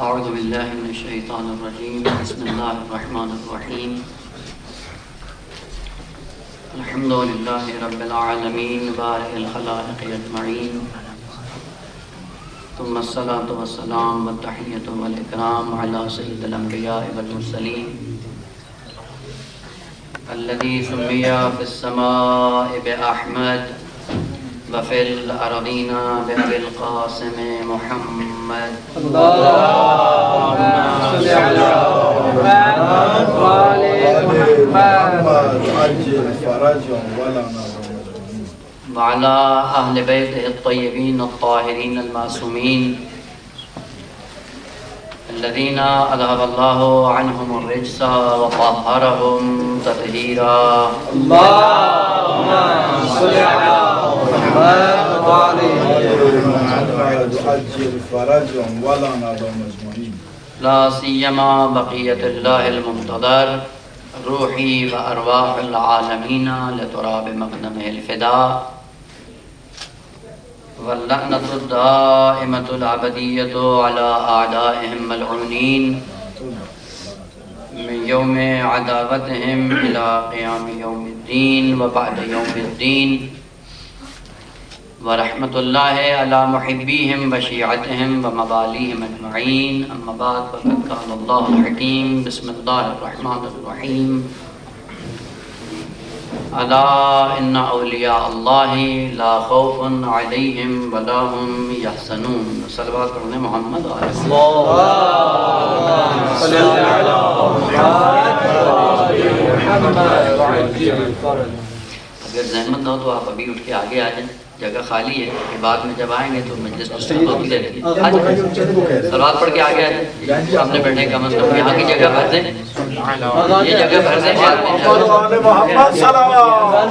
اعوذ باللہ من الشیطان الرجیم بسم اللہ الرحمن الرحیم الحمد للہ رب العالمین بارئ الخلائق اجمعین ثم الصلاة والسلام والتحیۃ والاکرام علی سید الانبیاء والمرسلین الذی سمی فی السماء بأحمد وفی الارضین بأبی القاسم محمد اللهم صل على محمد وآل محمد عجل فرجهم ولا نظلم وعلى أهل بيته الطيبين الطاهرين المعصومين الذين أذهب الله عنهم الرجس وطهرهم تطهيرا اللهم صل على محمد وآل محمد عجل فرجهم ولا نظلم أجمعين لا سيما بقية الله المنتظر روحي وأرواح العالمين لتراب مقدمه الفداء واللعنة الدائمة الأبدية على أعدائهم ملعونين من يوم عداوتهم إلى قيام يوم الدين وبعد يوم الدين ورحمة الله على محبيهم وشيعتهم ومواليهم أجمعين أما بعد فقد قال الله الحكيم بسم الله الرحمن الرحيم ألا إن أولياء الله لا خوف عليهم ولا هم يحزنون صلوات على محمد اللهم صل على محمد وعجل فرجهم. اگر زحمت نہ ہو تو آپ ابھی اٹھ کے آگے آ جائیں، جگہ خالی ہے، کہ بعد میں جب آئیں گے تو مجلس ڈسٹرب ہوتی رہتی ہے. سلوات پڑھ کے آگے آ جائیں، سامنے بیٹھے کم از کم یہاں کی جگہ بھر دیں، یہ جگہ بھر دیں. محمد صلوات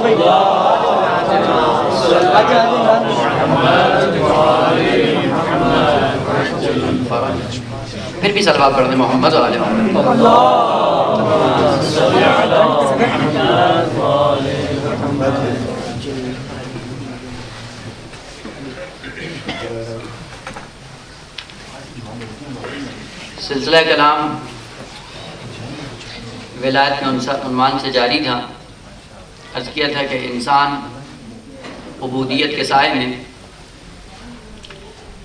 پھر بھی سلوات پڑھ دیں محمد و آل محمد. اللهم صل على محمد وآل محمد. سلسلہ کلام ولایت کے عنوان سے جاری تھا. عرض کیا تھا کہ انسان عبودیت کے سائے میں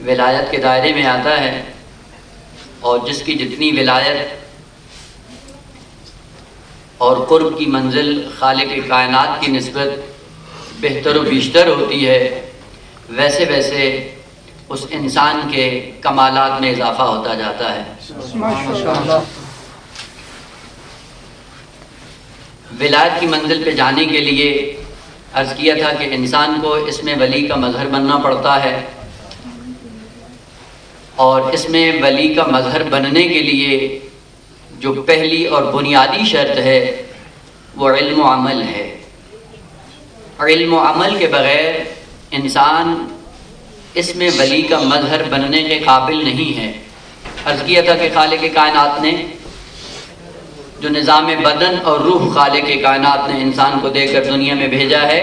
ولایت کے دائرے میں آتا ہے، اور جس کی جتنی ولایت اور قرب کی منزل خالق کائنات کی نسبت بہتر و بیشتر ہوتی ہے، ویسے ویسے اس انسان کے کمالات میں اضافہ ہوتا جاتا ہے. ولایت کی منزل پہ جانے کے لیے عرض کیا تھا کہ انسان کو اس میں ولی کا مظہر بننا پڑتا ہے، اور اس میں ولی کا مظہر بننے کے لیے جو پہلی اور بنیادی شرط ہے وہ علم و عمل ہے. علم و عمل کے بغیر انسان اس میں ولی کا مظہر بننے کے قابل نہیں ہے. عرض کیا تھا کہ خالق کائنات نے جو نظام بدن اور روح خالق کائنات نے انسان کو دے کر دنیا میں بھیجا ہے،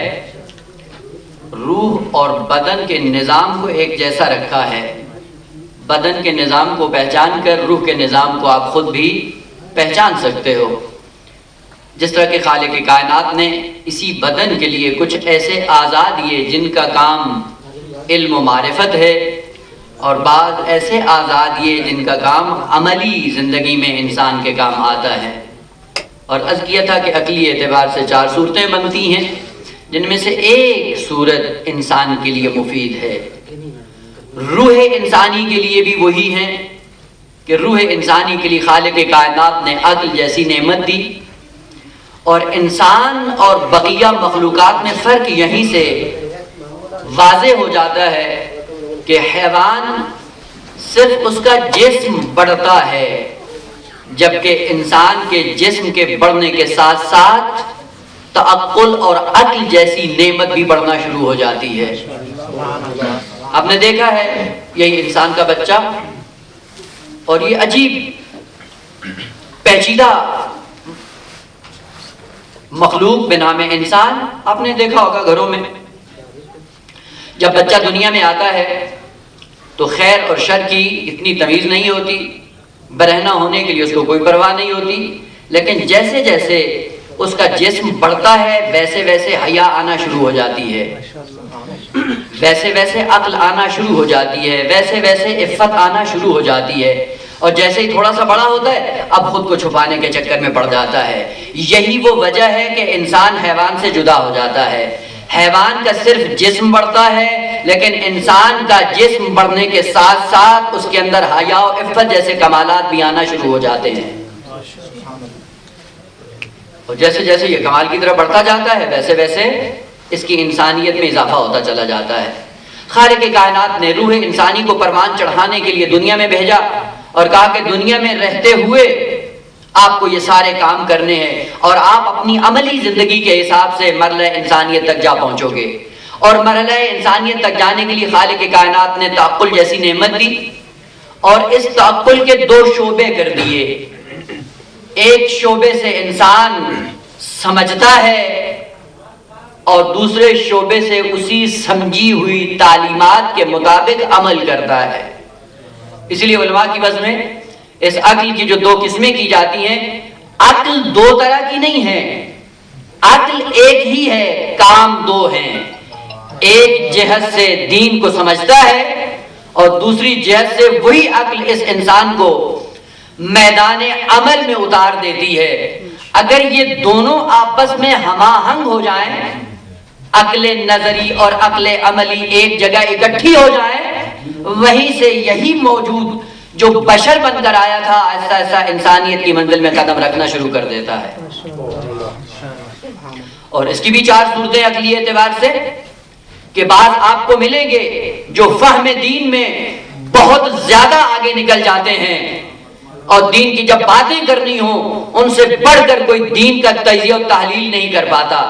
روح اور بدن کے نظام کو ایک جیسا رکھا ہے. بدن کے نظام کو پہچان کر روح کے نظام کو آپ خود بھی پہچان سکتے ہو. جس طرح کہ خالق کائنات نے اسی بدن کے لیے کچھ ایسے اعضاء دیے جن کا کام علم و معرفت ہے، اور بعض ایسے اعضاء دیے جن کا کام عملی زندگی میں انسان کے کام آتا ہے. اور عرض کیا تھا کہ عقلی اعتبار سے 4 صورتیں بنتی ہیں، جن میں سے ایک صورت انسان کے لیے مفید ہے. روح انسانی کے لیے بھی وہی ہے کہ روح انسانی کے لیے خالق کائنات نے عقل جیسی نعمت دی. اور انسان اور بقیہ مخلوقات میں فرق یہیں سے واضح ہو جاتا ہے کہ حیوان صرف اس کا جسم بڑھتا ہے، جبکہ انسان کے جسم کے بڑھنے کے ساتھ ساتھ تعقل اور عقل جیسی نعمت بھی بڑھنا شروع ہو جاتی ہے. آپ نے دیکھا ہے یہی انسان کا بچہ، اور یہ عجیب پیچیدہ مخلوق بنام انسان، آپ نے دیکھا ہوگا گھروں میں جب بچہ دنیا میں آتا ہے تو خیر اور شر کی اتنی تمیز نہیں ہوتی، برہنہ ہونے کے لیے اس کو کوئی پرواہ نہیں ہوتی، لیکن جیسے جیسے اس کا جسم بڑھتا ہے ویسے ویسے حیا آنا شروع ہو جاتی ہے، ویسے ویسے عقل آنا شروع ہو جاتی ہے، ویسے ویسے عفت آنا شروع ہو جاتی ہے، اور جیسے ہی تھوڑا سا بڑا ہوتا ہے اب خود کو چھپانے کے چکر میں پڑ جاتا ہے۔ یہی وہ وجہ ہے کہ انسان حیوان سے جدا ہو جاتا ہے۔ حیوان کا صرف جسم بڑھتا ہے، لیکن انسان کا جسم بڑھنے کے ساتھ ساتھ اس کے اندر حیا و عفت جیسے کمالات بھی آنا شروع ہو جاتے ہیں، اور جیسے جیسے یہ کمال کی طرف بڑھتا جاتا ہے ویسے ویسے اس کی انسانیت میں اضافہ ہوتا چلا جاتا ہے۔ خالق کائنات نے روح انسانی کو پروان چڑھانے کے لیے دنیا میں بھیجا اور کہا کہ دنیا میں رہتے ہوئے آپ کو یہ سارے کام کرنے ہیں، اور آپ اپنی عملی زندگی کے حساب سے مرحلہ انسانیت تک جا پہنچو گے۔ اور مرحلہ انسانیت تک جانے کے لیے خالق کائنات نے تعقل جیسی نعمت دی، اور اس تعقل کے دو شعبے کر دیے۔ ایک شعبے سے انسان سمجھتا ہے اور دوسرے شعبے سے اسی سمجھی ہوئی تعلیمات کے مطابق عمل کرتا ہے۔ اس لیے علماء کی بحث میں اس عقل کی جو دو قسمیں کی جاتی ہیں، عقل دو طرح کی نہیں ہے، عقل ایک ہی ہے، کام دو ہیں۔ ایک جہت سے دین کو سمجھتا ہے اور دوسری جہت سے وہی عقل اس انسان کو میدان عمل میں اتار دیتی ہے۔ اگر یہ دونوں آپس میں ہم آہنگ ہو جائیں، عقل نظری اور عقل عملی ایک جگہ اکٹھی ہو جائیں، وہیں سے یہی موجود جو بشر بن کر آیا تھا آہستہ آہستہ انسانیت کی منزل میں قدم رکھنا شروع کر دیتا ہے۔ اور اس کی بھی چار صورتیں عقلی اعتبار سے کہ بعض آپ کو ملیں گے جو فہم دین میں بہت زیادہ آگے نکل جاتے ہیں، اور دین کی جب باتیں کرنی ہوں ان سے بڑھ کر کوئی دین کا تجزیہ و تحلیل نہیں کر پاتا،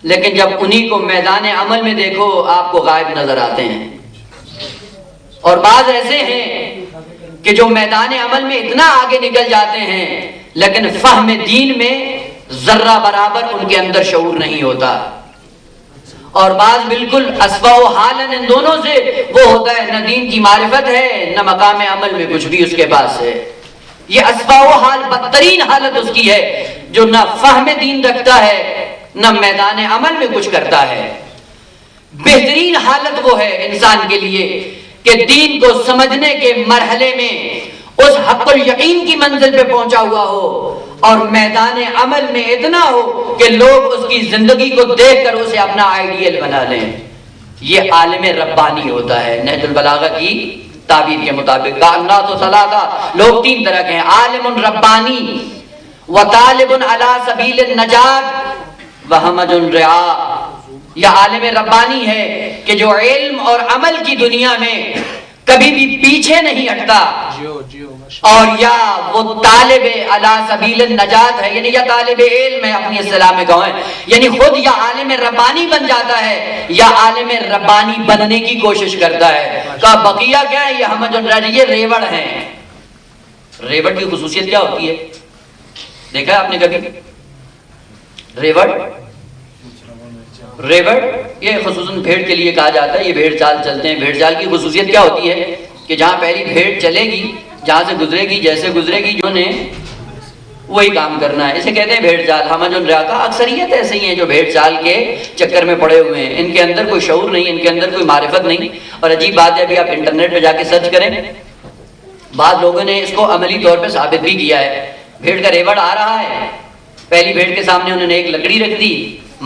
لیکن جب انہی کو میدان عمل میں دیکھو آپ کو غائب نظر آتے ہیں۔ اور بعض ایسے ہیں کہ جو میدان عمل میں اتنا آگے نکل جاتے ہیں لیکن فہم دین میں ذرہ برابر ان کے اندر شعور نہیں ہوتا، اور بعض بالکل اسوا و حالن ان دونوں سے وہ ہوتا ہے، نہ دین کی معرفت ہے نہ مقام عمل میں کچھ بھی اس کے پاس ہے۔ یہ اسوا و حال بدترین حالت اس کی ہے جو نہ فہم دین رکھتا ہے نہ میدان عمل میں کچھ کرتا ہے۔ بہترین حالت وہ ہے انسان کے لیے کہ دین کو سمجھنے کے مرحلے میں اس حق الیقین کی منزل پہ پہنچا ہوا ہو اور میدان عمل میں اتنا ہو کہ لوگ اس کی زندگی کو دیکھ کر اسے اپنا آئیڈیل بنا لیں۔ یہ عالم ربانی ہوتا ہے۔ نہج البلاغہ کی تعبیر کے مطابق کائنات و ثلاثہ، لوگ تین طرح کے ہیں، عالم ربانی وطالب علی سبیل النجات وحمد رعا۔ یہ عالم ربانی ہے کہ جو علم اور عمل کی دنیا میں کبھی بھی پیچھے نہیں ہٹتا، اور یا وہ طالب علی سبیل النجات ہے، یعنی یا طالب علم ہے اپنی اصطلاح میں کہیں، یعنی خود یا عالم ربانی بن جاتا ہے یا عالم ربانی بننے کی کوشش کرتا ہے۔ کہا بقیہ کیا ہے؟ یہ حمد یہ ریوڑ ہیں۔ ریوڑ کی خصوصیت کیا ہوتی ہے؟ دیکھا ہے آپ نے کبھی ریوڑ؟ ریوڑ یہ خصوصاً بھیڑ کے لیے کہا جاتا ہے، یہ بھیڑ چال چلتے ہیں۔ بھیڑ چال کی خصوصیت کیا ہوتی ہے کہ جہاں پہلی بھیڑ چلے گی، جہاں سے گزرے گی، جیسے گزرے گی جو نے وہی کام کرنا ہے، اسے کہتے ہیں بھیڑ چال۔ ہم جو رہا اکثریت ایسے ہی ہیں جو بھیڑ چال کے چکر میں پڑے ہوئے ہیں، ان کے اندر کوئی شعور نہیں، ان کے اندر کوئی معرفت نہیں۔ اور عجیب بات ہے، ابھی آپ انٹرنیٹ پہ جا کے سرچ کریں، بعض لوگوں نے اس کو عملی طور پہ ثابت بھی کیا ہے۔ بھیڑ کا ریوڑ آ رہا ہے، پہلی بھیڑ کے سامنے انہوں نے ایک لکڑی رکھ دی،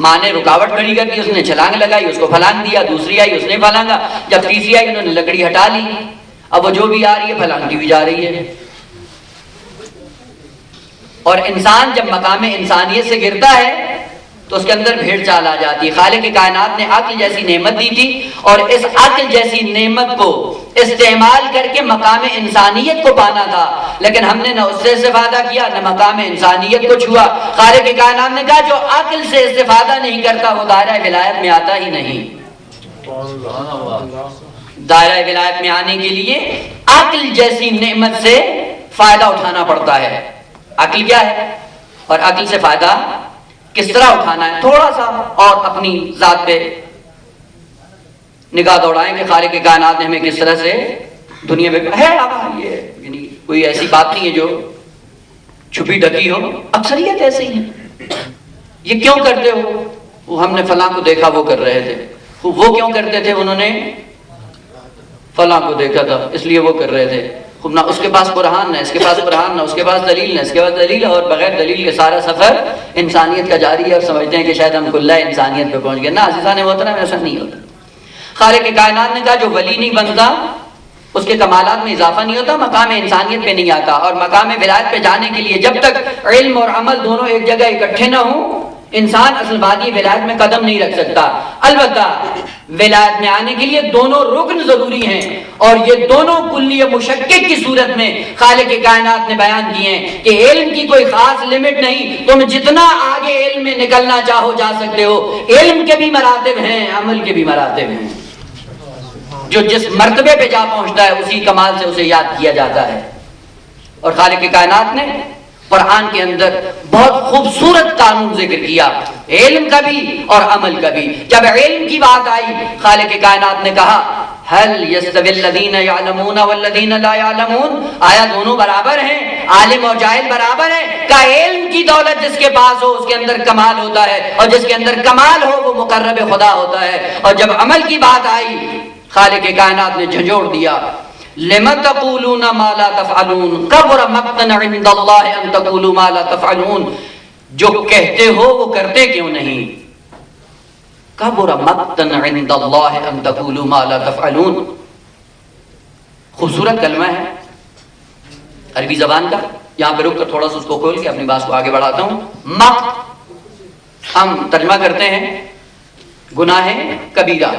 ماں نے رکاوٹ کھڑی کر دی، اس نے چھلانگ لگائی، اس کو پھلانگ دیا، دوسری آئی اس نے پھلانگا، جب تیسری آئی انہوں نے لکڑی ہٹا لی، اب وہ جو بھی آ رہی ہے پھلانگتی ہوئی جا رہی ہے۔ اور انسان جب مقام انسانیت سے گرتا ہے تو اس کے اندر بھیڑ چال آ جاتی ہے۔ خالق کائنات نے عقل جیسی نعمت دی تھی، اور اس عقل جیسی نعمت کو استعمال کر کے مقام انسانیت کو پانا تھا، لیکن ہم نے نہ اس سے استفادہ کیا نہ مقام انسانیت کو چھوا۔ خالق کائنات نے کہا جو عقل سے استفادہ نہیں کرتا وہ دائرہ ولایت میں آتا ہی نہیں۔ دائرہ ولایت میں آنے کے لیے عقل جیسی نعمت سے فائدہ اٹھانا پڑتا ہے۔ عقل کیا ہے اور عقل سے فائدہ کس طرح اٹھانا ہے، تھوڑا سا اور اپنی ذات پہ نگاہ دوڑائیں کہ خالق کائنات نے ہمیں کس طرح سے دنیا میں ہے۔ اب یہ یعنی کوئی ایسی بات نہیں ہے جو چھپی ڈھکی ہو، اکثریت ایسے ہی ہے۔ یہ کیوں کرتے ہو؟ وہ ہم نے فلاں کو دیکھا وہ کر رہے تھے۔ وہ کیوں کرتے تھے؟ انہوں نے فلاں کو دیکھا تھا اس لیے وہ کر رہے تھے۔ نہ اس کے پاس برہان، نہ اس کے پاس برہان، نہ اس کے پاس دلیل، نہ اس کے پاس دلیل، اور بغیر دلیل کے سارا سفر انسانیت کا جاری ہے، اور سمجھتے ہیں کہ شاید ہم کلّہ انسانیت پہ پہنچ گئے۔ نہ عزیزان محترم، ایسا نہیں ہوتا۔ خالق کائنات نے کہا جو ولی نہیں بنتا اس کے کمالات میں اضافہ نہیں ہوتا، مقام انسانیت پہ نہیں آتا، اور مقام ولایت پہ جانے کے لیے جب تک علم اور عمل دونوں ایک جگہ اکٹھے نہ ہوں انسان اصل وادی ولایت میں قدم نہیں رکھ سکتا۔ البتہ ولایت میں آنے کے لیے دونوں رکن ضروری ہیں، اور یہ دونوں کلی مشکک کی صورت میں خالق کائنات نے بیان کیے ہیں کہ علم کی کوئی خاص لمٹ نہیں، تم جتنا آگے علم میں نکلنا چاہو جا سکتے ہو۔ علم کے بھی مراتب ہیں، عمل کے بھی مراتب ہیں، جو جس مرتبے پہ جا پہنچتا ہے اسی کمال سے اسے یاد کیا جاتا ہے۔ اور خالق کائنات نے قرآن کے اندر بہت خوبصورت قانون ذکر کیا، علم کا بھی اور عمل کا بھی۔ جب علم کی بات آئی خالق کائنات نے کہا هل يستوي الذين يعلمون والذين لا يعلمون، آیا دونوں برابر ہیں؟ عالم اور جاہل برابر ہیں؟ کہ علم کی دولت جس کے پاس ہو اس کے اندر کمال ہوتا ہے، اور جس کے اندر کمال ہو وہ مقرب خدا ہوتا ہے۔ اور جب عمل کی بات آئی خالق کائنات نے جھنجھوڑ دیا، لِمَ تَقُولُونَ مَا لَا تَفْعَلُونَ كَبُرَ مَقْتًا عِندَ اللَّهِ أَن تَقُولُوا مَا لَا تَفْعَلُونَ، جو کہتے ہو وہ کرتے کیوں نہیں؟ کَبُرَ مَقْتًا عِندَ اللَّهِ أَن تَقُولُوا مَا لَا تَفْعَلُونَ، خوبصورت کلمہ ہے عربی زبان کا۔ یہاں پہ رک کر تھوڑا سا اس کو کھول کے اپنی بات کو آگے بڑھاتا ہوں۔ مقت ہم ترجمہ کرتے ہیں گناہ کبیرہ،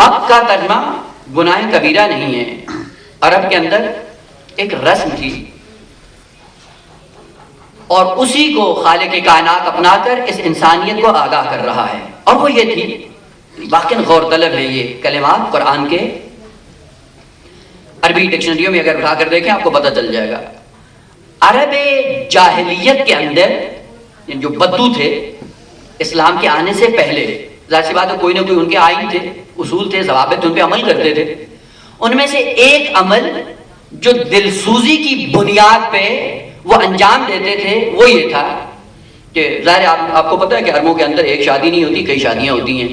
مقت کا ترجمہ گناہ کبیرہ نہیں ہے۔ عرب کے اندر ایک رسم تھی اور اسی کو خالق کائنات اپنا کر اس انسانیت کو آگاہ کر رہا ہے، اور وہ یہ تھی، واقعی غور طلب ہے یہ کلمات قرآن کے۔ عربی ڈکشنریوں میں اگر اٹھا کر دیکھیں آپ کو پتہ چل جائے گا۔ عرب جاہلیت کے اندر جو بدو تھے اسلام کے آنے سے پہلے، ظاہر سی بات ہے کوئی نہ کوئی ان کے آئین تھے، اصول تھے، ضوابط، ان پہ عمل کرتے تھے۔ ان میں سے ایک عمل جو دلسوزی کی بنیاد پہ وہ انجام دیتے تھے وہ یہ تھا کہ ظاہر آپ کو پتہ ہے کہ عربوں کے اندر ایک شادی نہیں ہوتی، کئی شادیاں ہوتی ہیں۔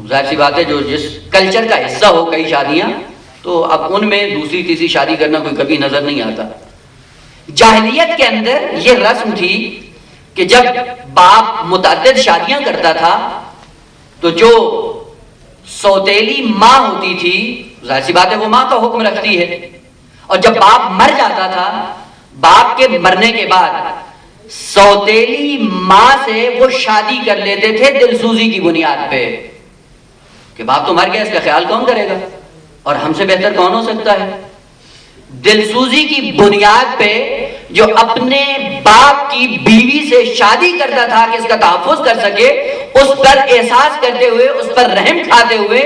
ظاہر سی بات ہے جو جس کلچر کا حصہ ہو کئی شادیاں، تو اب ان میں دوسری تیسری شادی کرنا کوئی کبھی نظر نہیں آتا۔ جاہلیت کے اندر یہ رسم تھی کہ جب باپ متعدد شادیاں کرتا تھا تو جو سوتیلی ماں ہوتی تھی، ظاہر سی بات ہے وہ ماں کا حکم رکھتی ہے، اور جب باپ مر جاتا تھا باپ کے مرنے کے بعد سوتیلی ماں سے وہ شادی کر لیتے تھے دلسوزی کی بنیاد پہ کہ باپ تو مر گیا، اس کا خیال کون کرے گا، اور ہم سے بہتر کون ہو سکتا ہے۔ دلسوزی کی بنیاد پہ جو اپنے باپ کی بیوی سے شادی کرتا تھا کہ اس کا تحفظ کر سکے، اس پر احساس کرتے ہوئے، اس پر رحم کھاتے ہوئے،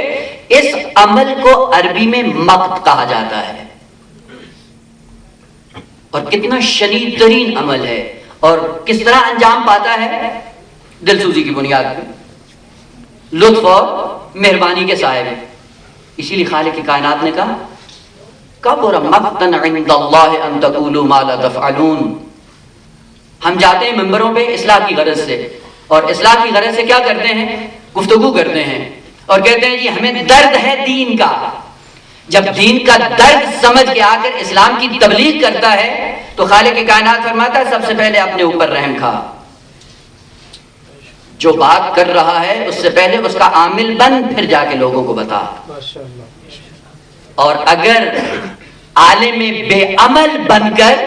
اس عمل کو عربی میں مقت کہا جاتا ہے۔ اور کتنا شدید ترین عمل ہے، اور کس طرح انجام پاتا ہے؟ دلسوزی کی بنیاد پہ، لطف اور مہربانی کے صاحب۔ اسی لیے خالق کی کائنات نے کہا کبر مقتا عند اللہ ان تقولوا ما لا تفعلون۔ ہم جاتے ہیں ممبروں پہ اصلاح کی غرض سے، اور اصلاح کی غرض سے کیا کرتے ہیں؟ گفتگو کرتے ہیں اور کہتے ہیں جی ہمیں درد ہے دین کا۔ جب دین کا درد سمجھ کے آ کر اسلام کی تبلیغ کرتا ہے تو خالق کائنات فرماتا ہے سب سے پہلے اپنے اوپر رحم کھا، جو بات کر رہا ہے اس سے پہلے اس کا عامل بن، پھر جا کے لوگوں کو بتا۔ اور اگر عالم بے عمل بن کر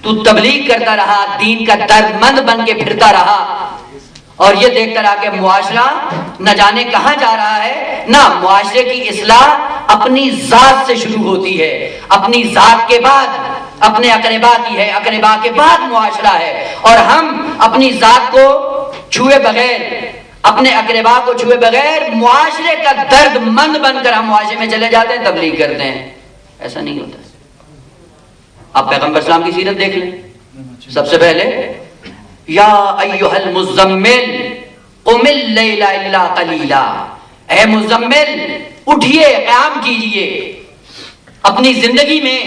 تو تبلیغ کرتا رہا، دین کا درد مند بن کے پھرتا رہا، اور یہ دیکھتا رہا کہ معاشرہ نہ جانے کہاں جا رہا ہے، نہ معاشرے کی اصلاح اپنی ذات سے شروع ہوتی ہے، اپنی ذات کے بعد اپنے اقربا کی ہے، اقربا کے بعد معاشرہ ہے، اور ہم اپنی ذات کو چھوئے بغیر، اپنے اقربا کو چھوئے بغیر معاشرے کا درد مند بن کر ہم معاشرے میں چلے جاتے ہیں، تبلیغ کرتے ہیں۔ ایسا نہیں ہوتا۔ آپ پیغمبر اسلام کی سیرت دیکھ لیں، سب سے پہلے یا ایھا المزمل قم اللیل الا قلیلا، اے مزمل اٹھیے، قیام کیجئے، اپنی زندگی میں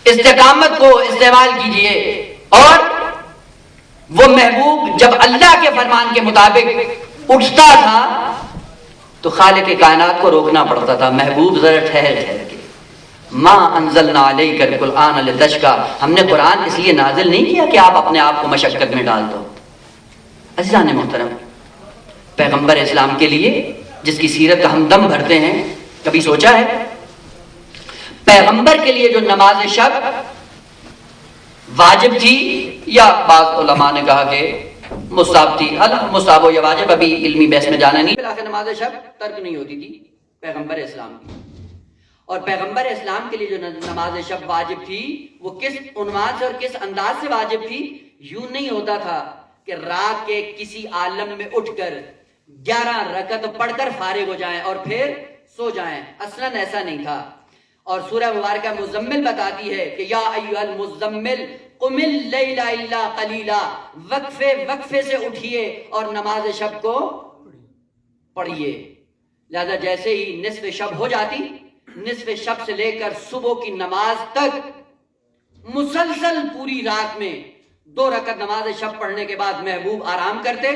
استقامت کو استعمال کیجئے. اور وہ محبوب جب اللہ کے فرمان کے مطابق اٹھتا تھا تو خالق کائنات کو روکنا پڑتا تھا. محبوب ذرا ٹھہر کے، ما انزلنا علیک القرآن لتشقی، ہم نے قرآن اس لیے نازل نہیں کیا کہ آپ اپنے آپ کو مشقت میں ڈال دو. عزیزان محترم، پیغمبر اسلام کے لیے جس کی سیرت کا ہم دم بھرتے ہیں، کبھی سوچا ہے پیغمبر کے لیے جو نماز شب واجب تھی، یا بعض علماء نے کہا کہ مستحب تھی، مستحب ہو یا واجب ابھی علمی بحث میں جانا نہیں، بالآخر نماز شب ترک نہیں ہوتی تھی پیغمبر اسلام کی. اور پیغمبر اسلام کے لیے جو نماز شب واجب تھی وہ کس عنوان سے اور کس انداز سے واجب تھی؟ یوں نہیں ہوتا تھا کہ رات کے کسی عالم میں اٹھ کر 11 رکعت پڑھ کر فارغ ہو جائیں اور پھر سو جائیں. اصلاً ایسا نہیں تھا. اور سورہ مبارکہ مزمل بتاتی ہے کہ یا ایھا المزمل قم اللیل الا قلیلا، وقفے سے اٹھیے اور نماز شب کو پڑھیے. لہذا جیسے ہی نصف شب ہو جاتی، نصف شب سے لے کر صبح کی نماز تک مسلسل پوری رات میں 2 رکعت نماز شب پڑھنے کے بعد محبوب آرام کرتے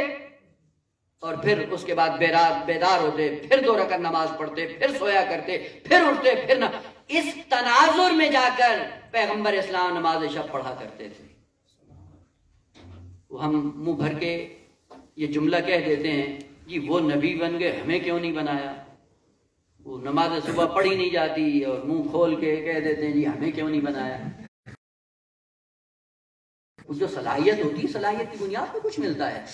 اور پھر اس کے بعد بیدار ہوتے، پھر 2 رکعت نماز پڑھتے، پھر سویا کرتے، پھر اٹھتے، پھر اس تناظر میں جا کر پیغمبر اسلام نماز شب پڑھا کرتے تھے. وہ ہم منہ بھر کے یہ جملہ کہہ دیتے ہیں جی وہ نبی بن گئے، ہمیں کیوں نہیں بنایا؟ وہ نماز صبح پڑھی نہیں جاتی اور منہ کھول کے کہہ دیتے ہیں جی ہمیں کیوں نہیں بنایا. وہ جو صلاحیت ہوتی ہے، صلاحیت کی بنیاد پہ کچھ ملتا ہے.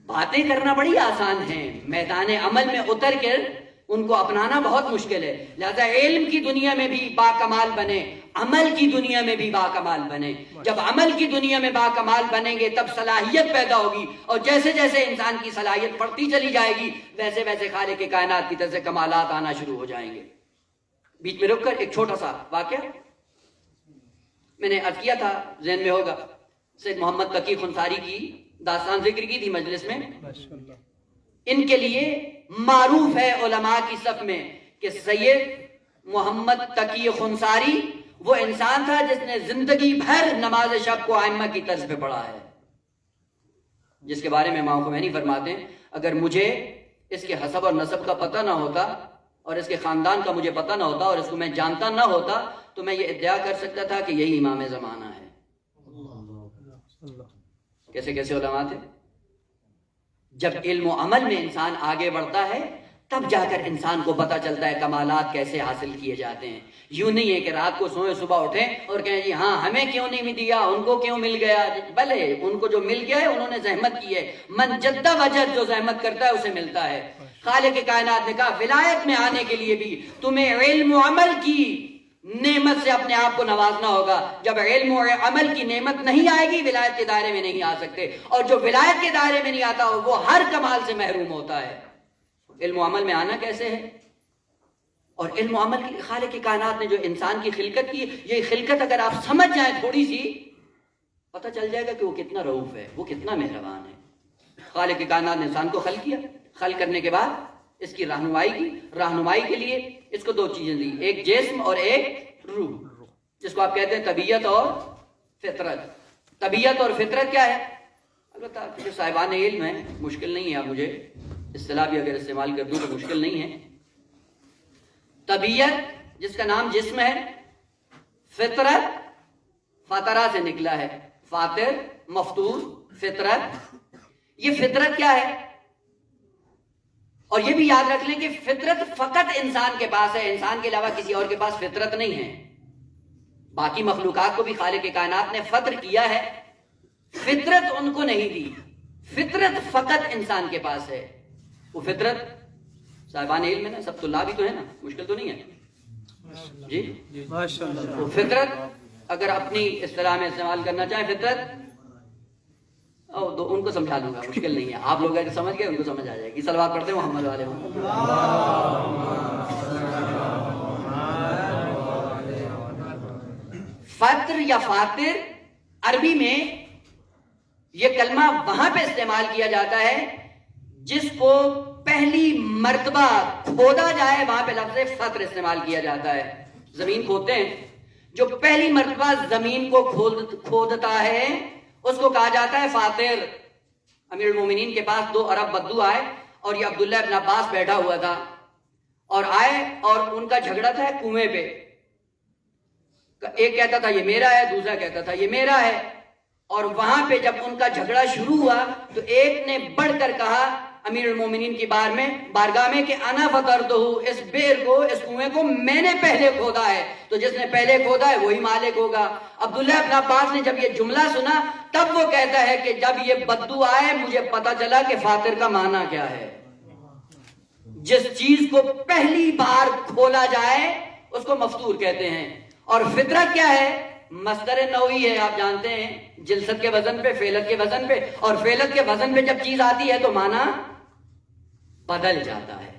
باتیں کرنا بڑی آسان ہیں، میدان عمل میں اتر کر ان کو اپنانا بہت مشکل ہے. لہذا علم کی دنیا میں بھی باکمال بنے، عمل کی دنیا میں بھی باکمال بنے. جب عمل کی دنیا میں باکمال بنیں گے تب صلاحیت پیدا ہوگی، اور جیسے جیسے انسان کی صلاحیت بڑھتی چلی جائے گی ویسے ویسے خالق کائنات کی طرف سے کمالات آنا شروع ہو جائیں گے. بیچ میں رک کر ایک چھوٹا سا واقعہ میں نے عرض کیا تھا، ذہن میں ہوگا، سید محمد تقی خنساری کی داستان ذکر کی تھی مجلس میں. ان کے لیے معروف ہے علماء کی صف میں کہ سید محمد تقی خنساری وہ انسان تھا جس نے زندگی بھر نماز شب کو ائمہ کی طرز پہ پڑھا ہے، جس کے بارے میں امام خمینی فرماتے ہیں اگر مجھے اس کے حسب اور نسب کا پتہ نہ ہوتا اور اس کے خاندان کا مجھے پتہ نہ ہوتا اور اس کو میں جانتا نہ ہوتا تو میں یہ ادعا کر سکتا تھا کہ یہی امام زمانہ ہے. کیسے کیسے علماء تھے. جب علم و عمل میں انسان آگے بڑھتا ہے تب جا کر انسان کو پتہ چلتا ہے کمالات کیسے حاصل کیے جاتے ہیں. یوں نہیں ہے کہ رات کو سوئیں صبح اٹھیں اور کہیں جی ہاں ہمیں کیوں نہیں دیا، ان کو کیوں مل گیا. بھلے ان کو جو مل گیا ہے انہوں نے زحمت کی ہے، من جد وجد جو زحمت کرتا ہے اسے ملتا ہے. خالق کائنات نے کہا ولایت میں آنے کے لیے بھی تمہیں علم و عمل کی نعمت سے اپنے آپ کو نوازنا ہوگا. جب علم و عمل کی نعمت نہیں آئے گی ولایت کے دائرے میں نہیں آ سکتے، اور جو ولایت کے دائرے میں نہیں آتا وہ ہر کمال سے محروم ہوتا ہے. علم و عمل میں آنا کیسے ہے؟ اور علم و عمل کی خالق کائنات نے جو انسان کی خلقت کی، یہ خلقت اگر آپ سمجھ جائیں تھوڑی سی پتہ چل جائے گا کہ وہ کتنا رؤوف ہے، وہ کتنا مہربان ہے. خالق کائنات نے انسان کو خلق کیا، خلق کرنے کے بعد اس کی رہنمائی کی. رہنمائی کے لیے اس کو 2 چیزیں دی، ایک جسم اور ایک روح، جس کو آپ کہتے ہیں طبیعت اور فطرت. طبیعت اور فطرت کیا ہے؟ البتہ جو صاحبان علم ہیں مشکل نہیں ہے، آپ مجھے اصطلاح بھی اگر استعمال کر دوں تو مشکل نہیں ہے. طبیعت جس کا نام جسم ہے، فطرت فطرہ سے نکلا ہے، فاطر مفطور فطرت. یہ فطرت کیا ہے؟ اور یہ بھی یاد رکھ لیں کہ فطرت فقط انسان کے پاس ہے، انسان کے علاوہ کسی اور کے پاس فطرت نہیں ہے. باقی مخلوقات کو بھی خالق کائنات نے فطر کیا ہے، فطرت ان کو نہیں دی. فطرت فقط انسان کے پاس ہے. وہ فطرت صاحبان علم ہے نا، سب طلاب بھی تو ہے نا، مشکل تو نہیں ہے جی ماشاءاللہ. وہ فطرت اگر اپنی اصطلاح میں استعمال کرنا چاہیں فطرت تو ان کو سمجھا دوں گا، مشکل نہیں ہے. آپ لوگ اگر سمجھ گئے ان کو سمجھ آ جائے گی. صلوات پڑھتے ہیں محمد والے فطر یا فاطر عربی میں یہ کلمہ وہاں پہ استعمال کیا جاتا ہے جس کو پہلی مرتبہ کھودا جائے وہاں پہ لفظ فطر استعمال کیا جاتا ہے. زمین کھودتے ہیں، جو پہلی مرتبہ زمین کو کھودتا ہے اس کو کہا جاتا ہے فاطر. امیر المومنین کے پاس 2 عرب بدو آئے اور یہ عبداللہ ابن عباس بیٹھا ہوا تھا اور آئے اور ان کا جھگڑا تھا کنویں پہ. ایک کہتا تھا یہ میرا ہے، دوسرا کہتا تھا یہ میرا ہے. اور وہاں پہ جب ان کا جھگڑا شروع ہوا تو ایک نے بڑھ کر کہا امیر المومنین کی بارگاہ میں کہ انا فطرتہ، اس بئر کو، اس کنویں کو میں نے پہلے کھودا ہے، تو جس نے پہلے کھودا ہے وہی مالک ہوگا. عبداللہ ابن عباس نے جب یہ جملہ سنا تب وہ کہتا ہے کہ جب یہ بدو آئے مجھے پتا چلا کہ فاطر کا معنی کیا ہے. جس چیز کو پہلی بار کھولا جائے اس کو مفطور کہتے ہیں. اور فطرت کیا ہے؟ مصدر نوعی ہے، آپ جانتے ہیں، جلست کے وزن پہ، فعلت کے وزن پہ. اور فعلت کے وزن پہ جب چیز آتی ہے تو معنی بدل جاتا ہے.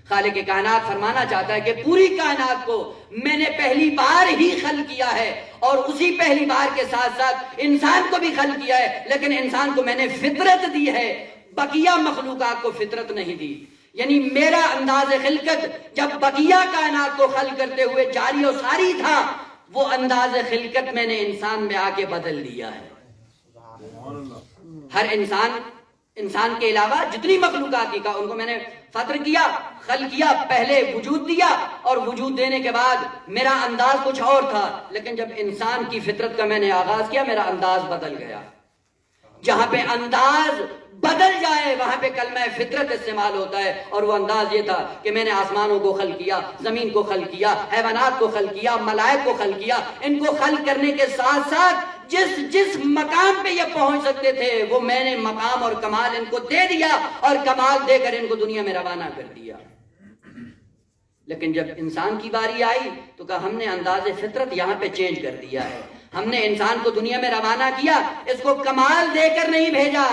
خالق کائنات فرمانا چاہتا ہے کہ پوری کائنات کو میں نے پہلی بار ہی خلق کیا ہے، اور اسی پہلی بار کے ساتھ ساتھ انسان کو بھی خلق کیا ہے، لیکن انسان کو میں نے فطرت دی ہے، بقیہ مخلوقات کو فطرت نہیں دی. یعنی میرا انداز خلقت جب بقیہ کائنات کو خلق کرتے ہوئے جاری و ساری تھا، وہ انداز خلقت میں نے انسان میں آ کے بدل دیا ہے. ہر انسان کے علاوہ جتنی مخلوقات کا ان کو میں نے فطر کیا، خلق کیا، پہلے وجود دیا، اور وجود دینے کے بعد میرا انداز کچھ اور تھا، لیکن جب انسان کی فطرت کا میں نے آغاز کیا میرا انداز بدل گیا. جہاں پہ انداز بدل جائے وہاں پہ کلمہ فطرت استعمال ہوتا ہے، اور وہ انداز یہ تھا کہ میں نے آسمانوں کو خلق کیا، زمین کو خلق کیا، حیوانات کو خلق کیا، ملائک کو خلق کیا. ان کو خلق کرنے کے ساتھ ساتھ جس مقام پہ یہ پہنچ سکتے تھے وہ میں نے مقام اور کمال ان کو دے دیا، اور کمال دے کر ان کو دنیا میں روانہ کر دیا. لیکن جب انسان کی باری آئی تو کہا ہم نے انداز فطرت یہاں پہ چینج کر دیا ہے. ہم نے انسان کو دنیا میں روانہ کیا، اس کو کمال دے کر نہیں بھیجا،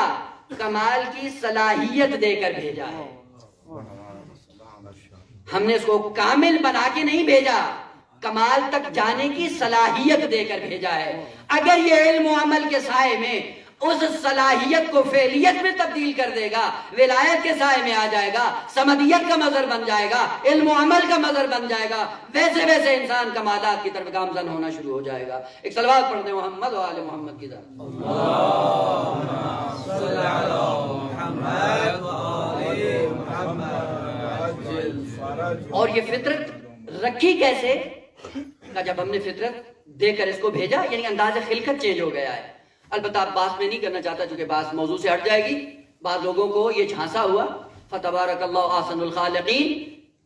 کمال کی صلاحیت دے کر بھیجا ہے. ہم نے اس کو کامل بنا کے نہیں بھیجا، کمال تک جانے کی صلاحیت دے کر بھیجا ہے. اگر یہ علم و عمل کے سائے میں اس صلاحیت کو فعلیت میں تبدیل کر دے گا، ولایت کے سائے میں آ جائے گا، سمدیت کا مظہر بن جائے گا، علم و عمل کا مظہر بن جائے گا، ویسے ویسے انسان کمالات کی طرف گامزن ہونا شروع ہو جائے گا. ایک صلوات پڑھتے ہیں محمد و آل محمد کی ذات. اللهم صل على محمد وآل محمد. اور یہ فطرت رکھی کیسے؟ کہ جب ہم نے فطرت دے کر اس کو بھیجا یعنی انداز خلقت چینج ہو گیا ہے. البتہ بات میں نہیں کرنا چاہتا چونکہ بات موضوع سے ہٹ جائے گی. بعض لوگوں کو یہ جھانسا ہوا فتبارک اللہ احسن الخالقین.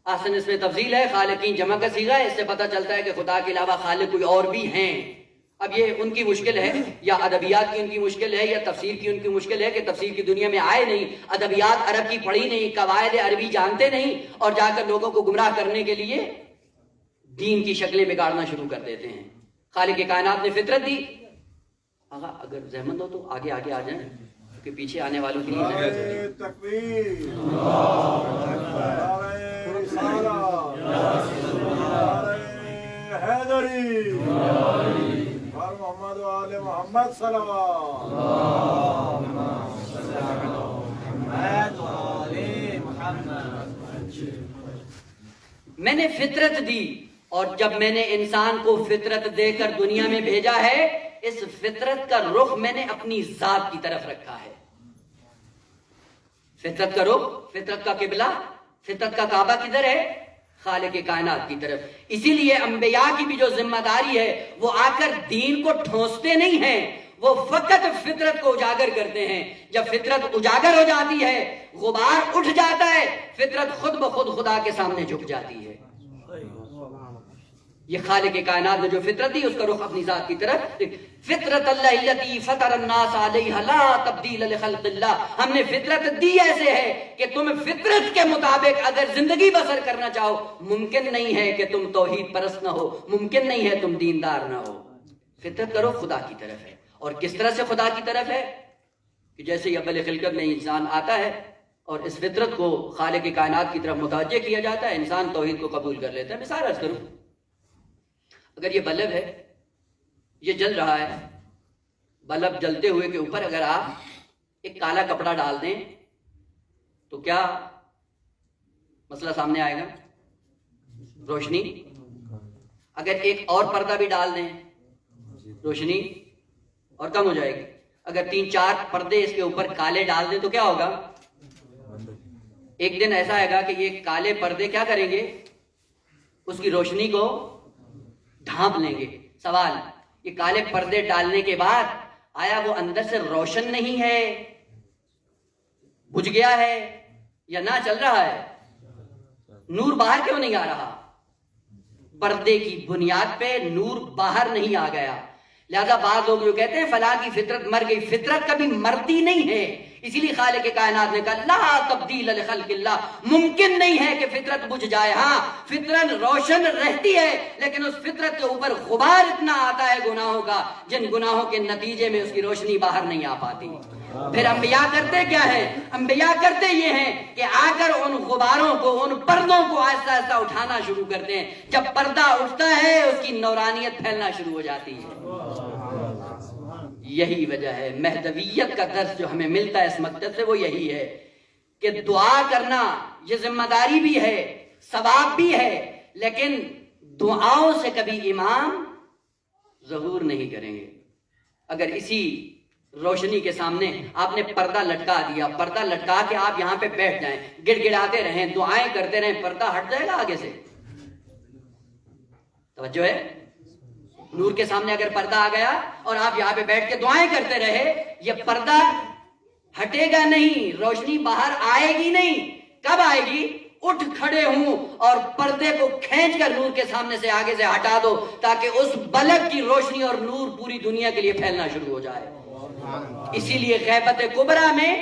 احسن اس میں تفضیل ہے، خالقین جمع کا صیغہ ہے، اس سے پتہ چلتا ہے کہ خدا کے علاوہ خالق کوئی اور بھی ہیں. اب یہ ان کی مشکل ہے، یا ادبیات کی ان کی مشکل ہے، یا تفسیر کی ان کی مشکل ہے کہ تفسیر کی دنیا میں آئے نہیں، ادبیات عرب کی پڑھی نہیں، قواعد عربی جانتے نہیں، اور جا کر لوگوں کو گمراہ کرنے کے لیے دین کی شکلیں بگاڑنا شروع کر دیتے ہیں. خالق کائنات نے فطرت دی. آقا اگر زحمت ہو تو آگے آگے آ جائیں کیونکہ پیچھے آنے والوں کے لیے تکبیر، حیدری، محمد و آل محمد صلوات. میں نے فطرت دی، اور جب میں نے انسان کو فطرت دے کر دنیا میں بھیجا ہے اس فطرت کا رخ میں نے اپنی ذات کی طرف رکھا ہے. فطرت کا رخ، فطرت کا قبلہ، فطرت کا کعبہ کدھر ہے؟ خالق کائنات کی طرف. اسی لیے انبیاء کی بھی جو ذمہ داری ہے وہ آ کر دین کو ٹھونستے نہیں ہیں، وہ فقط فطرت کو اجاگر کرتے ہیں. جب فطرت اجاگر ہو جاتی ہے، غبار اٹھ جاتا ہے، فطرت خود بخود خدا کے سامنے جھک جاتی ہے. یہ خالق کائنات نے جو فطرت دی اس کا رخ اپنی ذات کی طرف. فطرت اللہ التی فطر الناس علیہا لا تبدیل لخلق اللہ. ہم نے فطرت دی ایسے ہے کہ تم فطرت کے مطابق اگر زندگی بسر کرنا چاہو، ممکن نہیں ہے کہ تم توحید پرست نہ ہو، ممکن نہیں ہے تم دیندار نہ ہو. فطرت کا رخ خدا کی طرف ہے. اور کس طرح سے خدا کی طرف ہے؟ کہ جیسے ہی اول خلقت میں انسان آتا ہے اور اس فطرت کو خالق کائنات کی طرف متوجہ کیا جاتا ہے، انسان توحید کو قبول کر لیتا ہے. مثال عرض کروں، اگر یہ بلب ہے، یہ جل رہا ہے، بلب جلتے ہوئے کے اوپر اگر آپ ایک کالا کپڑا ڈال دیں تو کیا مسئلہ سامنے آئے گا. روشنی اگر ایک اور پردہ بھی ڈال دیں روشنی اور کم ہو جائے گی. اگر 3-4 پردے اس کے اوپر کالے ڈال دیں تو کیا ہوگا؟ ایک دن ایسا آئے گا کہ یہ کالے پردے کیا کریں گے؟ اس کی روشنی کو ڈھانپ لیں گے. سوال، یہ کالے پردے ڈالنے کے بعد آیا وہ اندر سے روشن نہیں ہے، بجھ گیا ہے یا نہ چل رہا ہے؟ نور باہر کیوں نہیں آ رہا؟ پردے کی بنیاد پہ نور باہر نہیں آ گیا. لہذا بعض لوگ جو کہتے ہیں فلاں کی فطرت مر گئی، فطرت کبھی مرتی نہیں ہے. اسی لیے خالق کائنات نے کہا لا تبدیل لخلق اللہ، ممکن نہیں ہے کہ فطرت بجھ جائے. ہاں فطرت روشن رہتی ہے لیکن اس فطرت کے اوپر غبار اتنا آتا ہے گناہوں کا، جن گناہوں کے نتیجے میں اس کی روشنی باہر نہیں آ پاتی. پھر انبیاء کرتے کیا ہے؟ انبیاء کرتے یہ ہیں کہ آ کر ان غباروں کو، ان پردوں کو آہستہ آہستہ اٹھانا شروع کرتے ہیں. جب پردہ اٹھتا ہے اس کی نورانیت پھیلنا شروع ہو جاتی ہے. یہی وجہ ہے مہدویت کا درس جو ہمیں ملتا ہے اس مکتب سے، وہ یہی ہے کہ دعا کرنا یہ ذمہ داری بھی ہے، ثواب بھی ہے، لیکن دعاؤں سے کبھی امام ظہور نہیں کریں گے. اگر اسی روشنی کے سامنے آپ نے پردہ لٹکا دیا، پردہ لٹکا کے آپ یہاں پہ بیٹھ جائیں، گڑ گڑاتے رہیں، دعائیں کرتے رہیں، پردہ ہٹ جائے گا آگے سے؟ توجہ ہے؟ نور کے سامنے اگر پردہ آ گیا اور آپ یہاں پہ بیٹھ کے دعائیں کرتے رہے، یہ پردہ ہٹے گا نہیں، روشنی باہر آئے گی نہیں. کب آئے گی؟ اٹھ کھڑے ہوں اور پردے کو کھینچ کر نور کے سامنے سے آگے سے ہٹا دو تاکہ اس بلب کی روشنی اور نور پوری دنیا کے لیے پھیلنا شروع ہو جائے. اسی لیے غیبت کبریٰ میں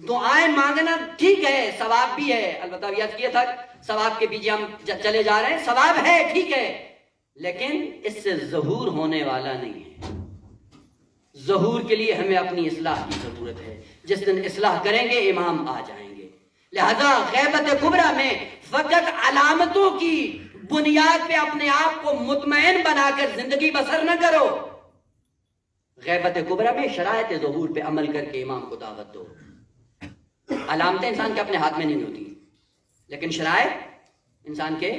دعائیں مانگنا ٹھیک ہے، ثواب بھی ہے. البتہ یاد کیا تھا ثواب کے پیچھے ہم چلے جا رہے ہیں، ثواب ہے ٹھیک ہے، لیکن اس سے ظہور ہونے والا نہیں ہے. ظہور کے لیے ہمیں اپنی اصلاح کی ضرورت ہے. جس دن اصلاح کریں گے امام آ جائیں گے. لہذا غیبت کبریٰ میں فقط علامتوں کی بنیاد پہ اپنے آپ کو مطمئن بنا کر زندگی بسر نہ کرو. غیبت کبریٰ میں شرائط ظہور پہ عمل کر کے امام کو دعوت دو. علامتیں انسان کے اپنے ہاتھ میں نہیں ہوتی، لیکن شرائط انسان کے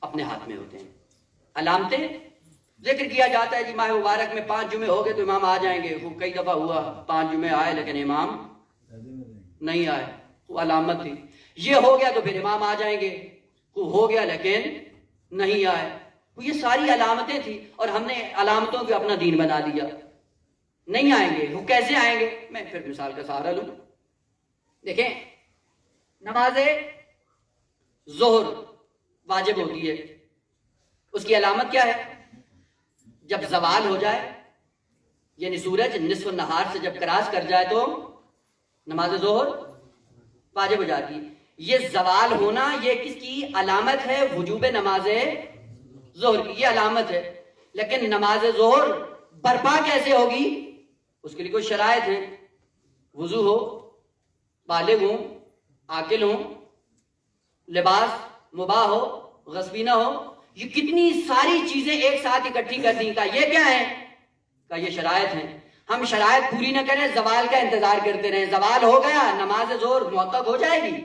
اپنے ہاتھ میں ہوتے ہیں. علامتیں ذکر کیا جاتا ہے جی ماہ مبارک میں 5 جمعے ہو گئے تو امام آ جائیں گے. وہ کئی دفعہ ہوا 5 جمعے آئے لیکن امام نہیں آئے، وہ علامت تھی. یہ ہو گیا تو پھر امام آ جائیں گے، وہ ہو گیا لیکن نہیں آئے. یہ ساری علامتیں تھیں اور ہم نے علامتوں کو اپنا دین بنا دیا. نہیں آئیں گے، وہ کیسے آئیں گے؟ میں پھر مثال کا سہارا لوں. دیکھیں نماز ظہر واجب ہوتی ہے، اس کی علامت کیا ہے؟ جب زوال ہو جائے، یعنی سورج نصف النہار سے جب کراس کر جائے تو نماز ظہر واجب ہو جاتی ہے. یہ زوال ہونا یہ کس کی علامت ہے؟ وجوب نماز ظہر کی یہ علامت ہے. لیکن نماز ظہر برپا کیسے ہوگی؟ اس کے لیے کوئی شرائط ہیں. وضو ہو، بالغ ہوں، عاقل ہوں، لباس مباح ہو، غصبی نہ ہو. یہ کتنی ساری چیزیں ایک ساتھ اکٹھی کر دیں. کا یہ کیا ہے؟ کا یہ شرائط ہیں. ہم شرائط پوری نہ کریں، زوال کا انتظار کرتے رہیں. زوال ہو گیا، نماز ظہر معطل ہو جائے گی.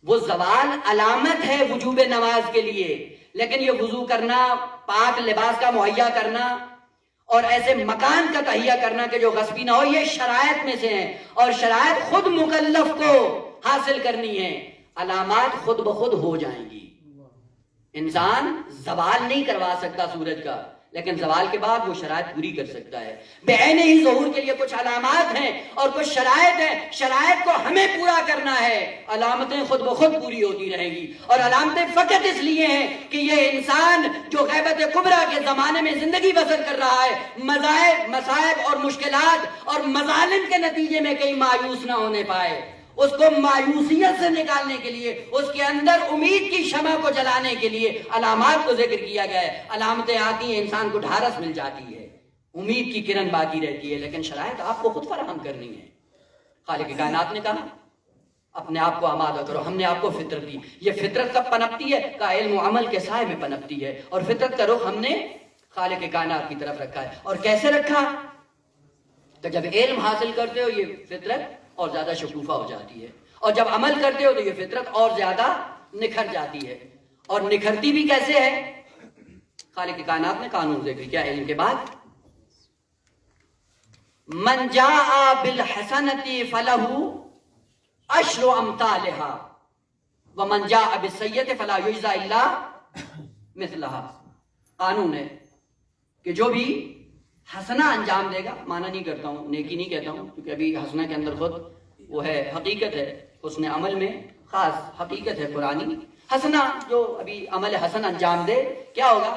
وہ زوال علامت ہے وجوب نماز کے لیے، لیکن یہ وضو کرنا، پاک لباس کا مہیا کرنا اور ایسے مکان کا تہیا کرنا کہ جو غصبی نہ ہو، یہ شرائط میں سے ہیں. اور شرائط خود مکلف کو حاصل کرنی ہے. علامات خود بخود ہو جائیں گی. انسان زوال نہیں کروا سکتا سورج کا، لیکن زوال کے بعد وہ شرائط پوری کر سکتا ہے. بعین ہی ظہور کے لیے کچھ علامات ہیں اور کچھ شرائط ہیں. شرائط کو ہمیں پورا کرنا ہے، علامتیں خود بخود پوری ہوتی رہیں گی. اور علامتیں فقط اس لیے ہیں کہ یہ انسان جو غیبت کبریٰ کے زمانے میں زندگی بسر کر رہا ہے، مذاہب، مصائب اور مشکلات اور مظالم کے نتیجے میں کہیں مایوس نہ ہونے پائے. اس کو مایوسیت سے نکالنے کے لیے، اس کے اندر امید کی شمع کو جلانے کے لیے علامات کو ذکر کیا گیا ہے. علامتیں آتی ہیں، انسان کو ڈھارس مل جاتی ہے، امید کی کرن باقی رہتی ہے، لیکن شرائط آپ کو خود فراہم کرنی ہے. خالق کائنات نے کہا اپنے آپ کو آمادہ کرو. ہم نے آپ کو فطرت دی. یہ فطرت کب پنپتی ہے؟ کا علم و عمل کے سائے میں پنپتی ہے. اور فطرت کا رخ ہم نے خالق کائنات کی طرف رکھا ہے. اور کیسے رکھا؟ تو جب علم حاصل کرتے ہو یہ فطرت اور زیادہ شکوفہ ہو جاتی ہے اور جب عمل کرتے ہو تو یہ فطرت اور زیادہ نکھر جاتی ہے. اور نکھرتی بھی کیسے ہے؟ خالق کائنات نے قانون ذکر کیا علم کے بعد. من جاء بالحسنۃ فلہ عشر امثالها ومن جاء بالسیئۃ فلا یجزی الا مثلها. قانون ہے کہ جو بھی حسنہ انجام دے گا، مانا نہیں کرتا ہوں، نیکی نہیں کہتا ہوں، کیونکہ ابھی حسنہ کے اندر خود وہ ہے حقیقت ہے، اس نے عمل میں خاص حقیقت ہے قرآنی. حسنہ جو ابھی عمل حسن انجام دے کیا ہوگا؟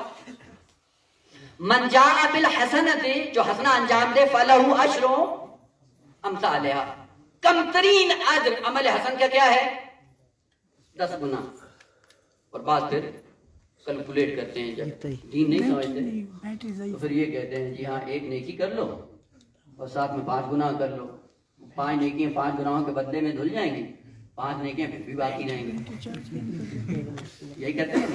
من جاء بالحسنۃ، جو حسنہ انجام دے، فلہ عشر امثالها، کم ترین اجر عمل حسن کا کیا ہے؟ 10 گنا. اور بعد پھر کیلکولیٹ کرتے ہیں، جب دین نہیں سمجھتے تو پھر یہ کہتے ہیں جی ہاں ایک نیکی کر لو اور ساتھ میں 5 گناہ کر لو. 5 نیکیاں 5 گناہوں کے بدلے میں دھل جائیں گی، 5 نیکیاں پھر بھی باقی رہیں گی. یہی کہتے ہیں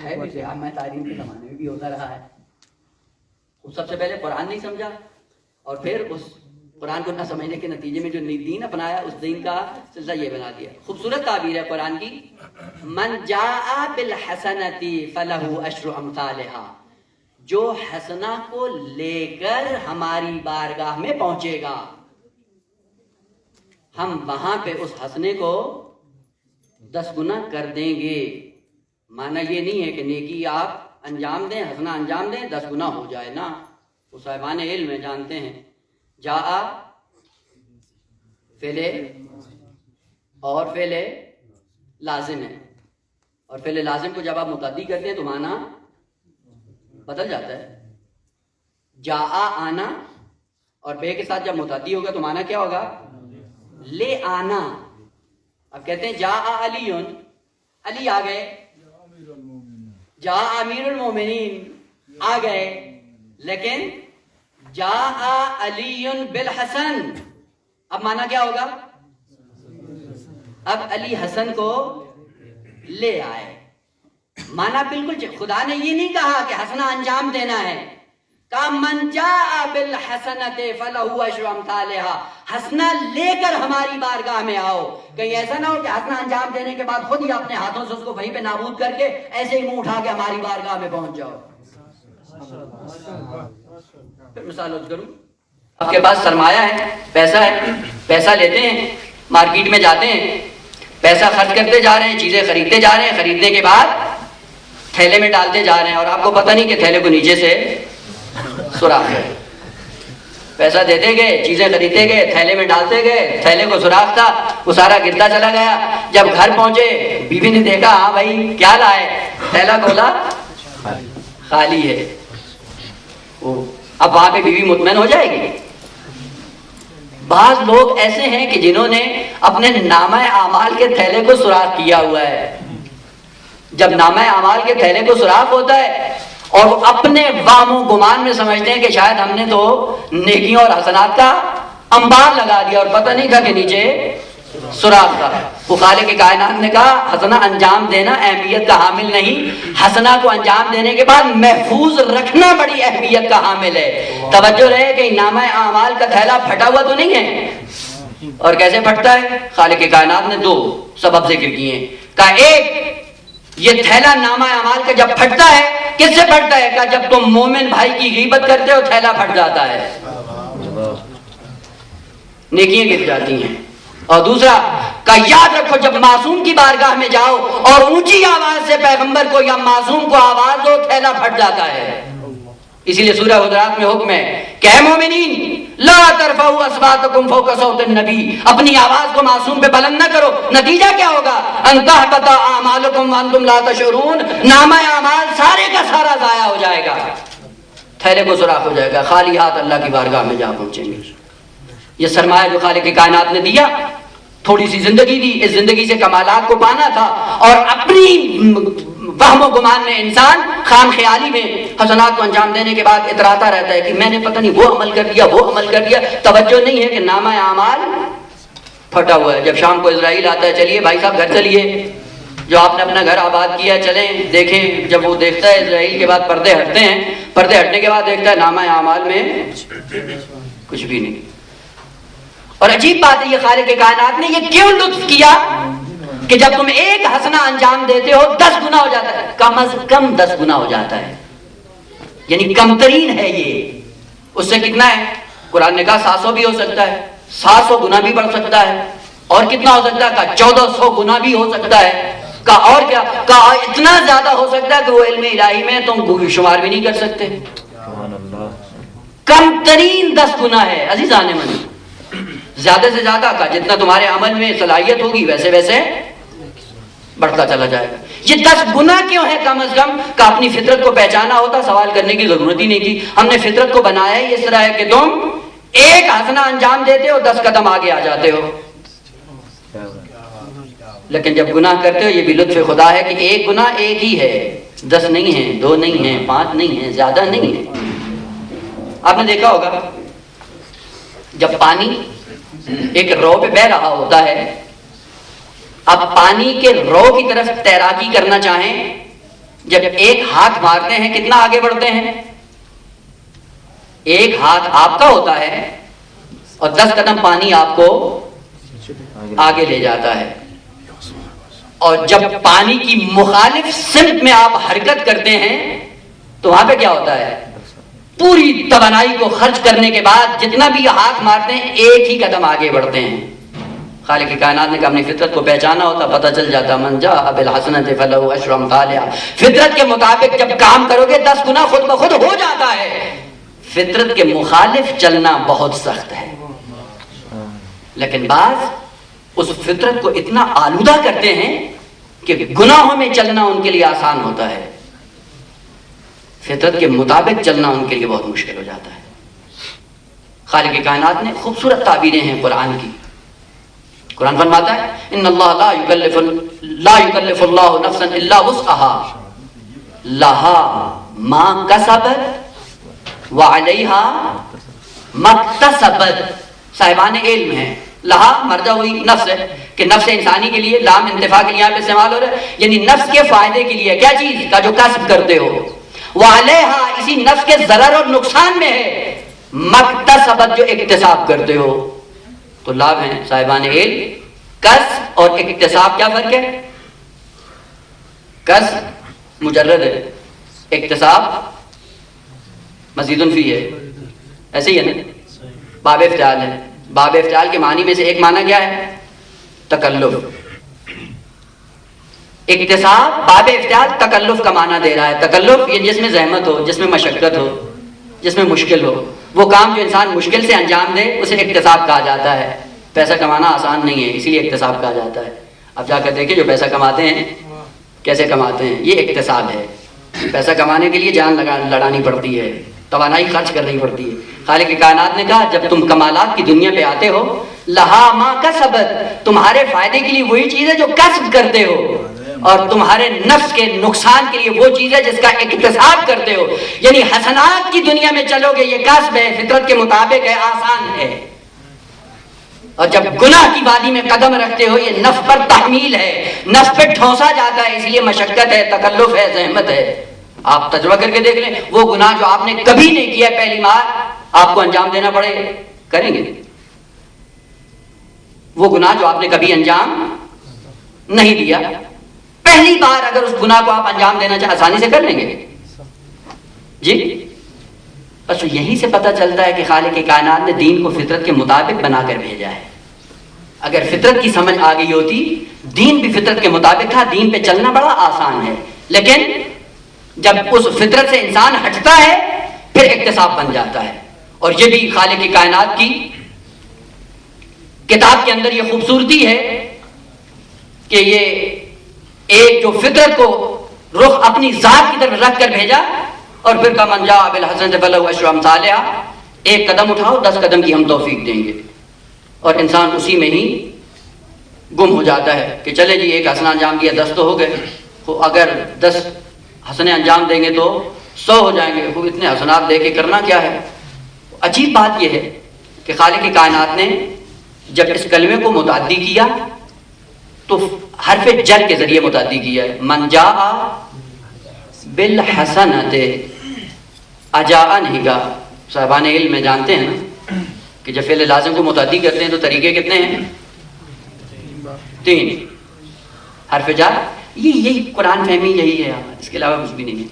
ہے بھی میں تعلیم کے زمانے میں بھی ہوتا رہا ہے. وہ سب سے پہلے قرآن نہیں سمجھا اور پھر اس قرآن کو نہ سمجھنے کے نتیجے میں جو دین اپنایا اس دین کا سلسلہ یہ بنا دیا. خوبصورت تعبیر ہے قرآن کی، من جاء بالحسنۃ فلہ عشر امثالها، جو حسنہ کو لے کر ہماری بارگاہ میں پہنچے گا، ہم وہاں پہ اس حسنے کو 10 گنا کر دیں گے. مانا یہ نہیں ہے کہ نیکی آپ انجام دیں، حسنہ انجام دیں 10 گنا ہو جائے نا. وہ صاحبان علم میں جانتے ہیں جاء فعل اور فعل لازم ہے، اور فعل لازم کو جب آپ متعدی کرتے ہیں تو معنی بدل جاتا ہے. جاء آنا، اور بے کے ساتھ جب متعدی ہوگا تو معنی کیا ہوگا؟ لے آنا. اب کہتے ہیں جاء علی، علی آ گئے، جاء امیر المومنین آ گئے، لیکن جاء علی بالحسن، اب معنی کیا ہوگا؟ اب علی حسن کو لے آئے. معنی بالکل خدا نے یہ نہیں کہا کہ حسنہ انجام دینا ہے، کہا من جاء بالحسنۃ فلہ عشر امثالها، حسنہ لے کر ہماری بارگاہ میں آؤ. کہیں ایسا نہ ہو کہ حسنہ انجام دینے کے بعد خود ہی اپنے ہاتھوں سے اس کو وہیں پہ نابود کر کے ایسے ہی منہ اٹھا کے ہماری بارگاہ میں پہنچ جاؤ. پھر مثال عرض کروں، آپ کے پاس سرمایہ ہے، پیسہ ہے، پیسہ لیتے ہیں، مارکیٹ میں جاتے ہیں، پیسہ خرچ کرتے جا رہے ہیں، چیزیں خریدتے جا رہے ہیں، خریدنے کے بعد تھیلے میں ڈالتے جا رہے ہیں اور آپ کو پتہ نہیں کہ تھیلے کو نیچے سے سوراخ ہے. پیسہ دیتے گئے، چیزیں خریدتے گئے، تھیلے میں ڈالتے گئے، تھیلے کو سوراخ تھا، وہ سارا گرتا چلا گیا. جب گھر پہنچے بیوی نے دیکھا ہاں بھائی کیا لائے، تھیلا کھولا خالی ہے. اب وہاں پہ بیوی مطمئن ہو جائے گی؟ بعض لوگ ایسے ہیں کہ جنہوں نے اپنے نامہ اعمال کے تھیلے کو سوراخ کیا ہوا ہے. جب نامہ اعمال کے تھیلے کو سوراخ ہوتا ہے اور وہ اپنے وہم و گمان میں سمجھتے ہیں کہ شاید ہم نے تو نیکیوں اور حسنات کا انبار لگا دیا اور پتہ نہیں تھا کہ نیچے سوراخ تھا. وہ خالق کائنات نے کہا حسنہ انجام دینا اہمیت کا حامل نہیں، حسنہ کو انجام دینے کے بعد محفوظ رکھنا بڑی اہمیت کا حامل ہے. توجہ رہے کہ نامہ اعمال کا تھیلا پھٹا ہوا تو نہیں ہے. اور کیسے پھٹتا ہے؟ خالق کائنات نے 2 سبب ذکر کیے ہیں. کہا ایک، یہ تھیلا نامہ اعمال کا جب پھٹتا ہے کس سے پھٹتا ہے؟ کہا جب تم مومن بھائی کی غیبت کرتے ہو تھیلا پھٹ جاتا ہے، نیکیاں گر جاتی ہیں. اور دوسرا کہ یاد رکھو جب معصوم کی بارگاہ میں جاؤ اور اونچی آواز سے پیغمبر کو یا معصوم کو آواز دو تھیلا پھٹ جاتا ہے. اسی لیے سورہ حجرات میں حکم ہے کہ اے مومنین لا ترفعوا اصواتکم فوق صوت النبی، اپنی آواز کو معصوم پہ بلند نہ کرو. نتیجہ کیا ہوگا؟ ان تحبط اعمالکم وانتم لا تشعرون، نامہ اعمال سارے کا سارا ضائع ہو جائے گا، تھیلے کو سوراخ ہو جائے گا، خالی ہاتھ اللہ کی بارگاہ میں جا پہنچیں گے. یہ سرمایہ جو خالق کائنات نے دیا، تھوڑی سی زندگی دی، اس زندگی سے کمالات کو پانا تھا، اور اپنی وہم و گمان میں انسان خام خیالی میں حسنات کو انجام دینے کے بعد اتراتا رہتا ہے کہ میں نے پتہ نہیں وہ عمل کر دیا، وہ عمل کر دیا. توجہ نہیں ہے کہ نامہ اعمال پھٹا ہوا ہے. جب شام کو اسرائیل آتا ہے چلیے بھائی صاحب گھر چلیے، جو آپ نے اپنا گھر آباد کیا چلیں دیکھیں. جب وہ دیکھتا ہے اسرائیل کے بعد پردے ہٹتے ہیں، پردے ہٹنے کے بعد دیکھتا ہے نامہ اعمال میں کچھ بھی نہیں. اور عجیب بات ہے یہ خالق کائنات نے یہ کیوں لطف کیا کہ جب تم ایک حسنہ انجام دیتے ہو 10 گنا ہو جاتا ہے، کم از کم 10 گنا ہو جاتا ہے، یعنی کم ترین ہے یہ. اس سے کتنا ہے؟ قرآن نے کہا 700 بھی ہو سکتا ہے، 700 گنا بھی بڑھ سکتا ہے. اور کتنا ہو سکتا ہے؟ کہا 1400 گنا بھی ہو سکتا ہے. کہا اور کیا؟ کہا اتنا زیادہ ہو سکتا ہے کہ وہ علم الہی میں تم شمار بھی نہیں کر سکتے. کم ترین 10 گنا ہے عزیزان من. زیادہ سے زیادہ کا جتنا تمہارے عمل میں صلاحیت ہوگی ویسے ویسے بڑھتا چلا جائے گا. یہ 10 گنا کیوں ہے کم از کم؟ کہ اپنی فطرت کو پہچانا ہوتا سوال کرنے کی ضرورت ہی نہیں تھی. ہم نے فطرت کو بنایا ہی اس طرح ہے کہ تم ایک حسنہ انجام دیتے ہو 10 قدم آگے آ جاتے ہو. لیکن جب گناہ کرتے ہو یہ بھی لطف خدا ہے کہ ایک گناہ ایک ہی ہے، 10 نہیں ہیں، 2 نہیں ہیں، 5 نہیں ہیں، زیادہ نہیں ہے. آپ نے دیکھا ہوگا جب پانی ایک رو پہ بہ رہا ہوتا ہے، اب پانی کے رو کی طرف تیراکی کرنا چاہیں، جب ایک ہاتھ مارتے ہیں کتنا آگے بڑھتے ہیں؟ ایک ہاتھ آپ کا ہوتا ہے اور 10 قدم پانی آپ کو آگے لے جاتا ہے. اور جب پانی کی مخالف سمت میں آپ حرکت کرتے ہیں تو وہاں پہ کیا ہوتا ہے؟ پوری توانائی کو خرچ کرنے کے بعد جتنا بھی ہاتھ مارتے ہیں ایک ہی قدم آگے بڑھتے ہیں. خالق کائنات نے کہا اپنی فطرت کو پہچانا ہوتا پتہ چل جاتا من جاء بالحسنۃ فلہ عشر امثالها. فطرت کے مطابق جب کام کرو گے 10 گنا خود بخود ہو جاتا ہے. فطرت کے مخالف چلنا بہت سخت ہے. لیکن بعض اس فطرت کو اتنا آلودہ کرتے ہیں کہ گناہوں میں چلنا ان کے لیے آسان ہوتا ہے، فطرت کے مطابق چلنا ان کے لیے بہت مشکل ہو جاتا ہے. خالق کائنات نے خوبصورت تعبیریں ہیں قرآن کی. قرآن فرماتا ہے ان اللہ لا یکلف اللہ نفسا الا وسعها لها ما کسبت وعلیہا ما اکتسبت. صاحبان علم ہیں، لہا مرجع ہوئی نفس ہے کہ نفس انسانی کے لیے، لام انتفاع کے لیے یہاں پہ استعمال ہو رہا ہے، یعنی نفس کے فائدے کے لیے کیا چیز کا جو کسب کرتے ہو، وعلیہا اسی نفس کے ضرر اور نقصان میں ہے، مکتسبت جو اکتساب کرتے ہو. تو لابھ ہیں صاحبان علم. کسب اور اکتساب کیا فرق ہے؟ کسب مجرد ہے، اکتساب مزید فی ہے. ایسے ہی ہے نا، باب افتعال ہے. باب افتعال کے معنی میں سے ایک معنی کیا ہے؟ تکلف. اکتساب باب افتعال تکلف کا معنی دے رہا ہے. تکلف یہ جس میں زحمت ہو، جس میں مشقت ہو، جس میں مشکل ہو. وہ کام جو انسان مشکل سے انجام دے اسے اکتساب کہا جاتا ہے. پیسہ کمانا آسان نہیں ہے اسی لیے اکتساب کہا جاتا ہے. اب جا کر دیکھیں جو پیسہ کماتے ہیں کیسے کماتے ہیں، یہ اکتساب ہے. پیسہ کمانے کے لیے جان لڑانی پڑتی ہے، توانائی خرچ کرنی پڑتی ہے. خالق کائنات نے کہا جب تم کمالات کی دنیا پہ آتے ہو، لہا ما کسبت، تمہارے فائدے کے لیے وہی چیز ہے جو کسب کرتے ہو، اور تمہارے نفس کے نقصان کے لیے وہ چیز ہے جس کا اکتساب کرتے ہو. یعنی حسنات کی دنیا میں چلو گے یہ کسب ہے، فطرت کے مطابق ہے، آسان ہے. اور جب گناہ کی وادی میں قدم رکھتے ہو یہ نفس پر تحمیل ہے، نفس پہ ٹھونسا جاتا ہے، اس لیے مشقت ہے، تکلف ہے، زحمت ہے. آپ تجربہ کر کے دیکھ لیں، وہ گناہ جو آپ نے کبھی نہیں کیا پہلی بار آپ کو انجام دینا پڑے، کریں گے؟ وہ گناہ جو آپ نے کبھی انجام نہیں دیا، پہلی بار اگر اس گناہ کو آپ انجام دینا چاہیں آسانی سے کر لیں گے جی. بس یہیں سے پتہ چلتا ہے کہ خالق کائنات نے دین کو فطرت کے مطابق بنا کر بھیجا ہے. اگر فطرت کی سمجھ آ گئی ہوتی، دین بھی فطرت کے مطابق تھا، دین پہ چلنا بڑا آسان ہے. لیکن جب اس فطرت سے انسان ہٹتا ہے پھر اکتساب بن جاتا ہے. اور یہ بھی خالق کائنات کی کتاب کے اندر یہ خوبصورتی ہے کہ یہ ایک جو فطرت کو رخ اپنی ذات کی طرف رکھ کر بھیجا، اور پھر کا من جاء بالحسنۃ فلہ عشر امثالها، ایک قدم اٹھاؤ 10 قدم کی ہم توفیق دیں گے. اور انسان اسی میں ہی گم ہو جاتا ہے کہ چلے جی ایک حسنہ انجام دیا 10 تو ہو گئے، اگر 10 حسنے انجام دیں گے تو 100 ہو جائیں گے، وہ اتنے حسنات دے کے کرنا کیا ہے. عجیب بات یہ ہے کہ خالق کائنات نے جب اس کلمے کو متعدی کیا تو حرف جر کے ذریعے متعدی کیا ہے. من جاء بالحسنۃ، اجاء نہیں کہا. صاحبان علم میں جانتے ہیں نا کہ جب فعل لازم کو متعدی کرتے ہیں تو طریقے کتنے ہیں؟ 3. حرف جر، یہی قرآن فہمی یہی ہے، اس کے علاوہ کچھ بھی نہیں ہے.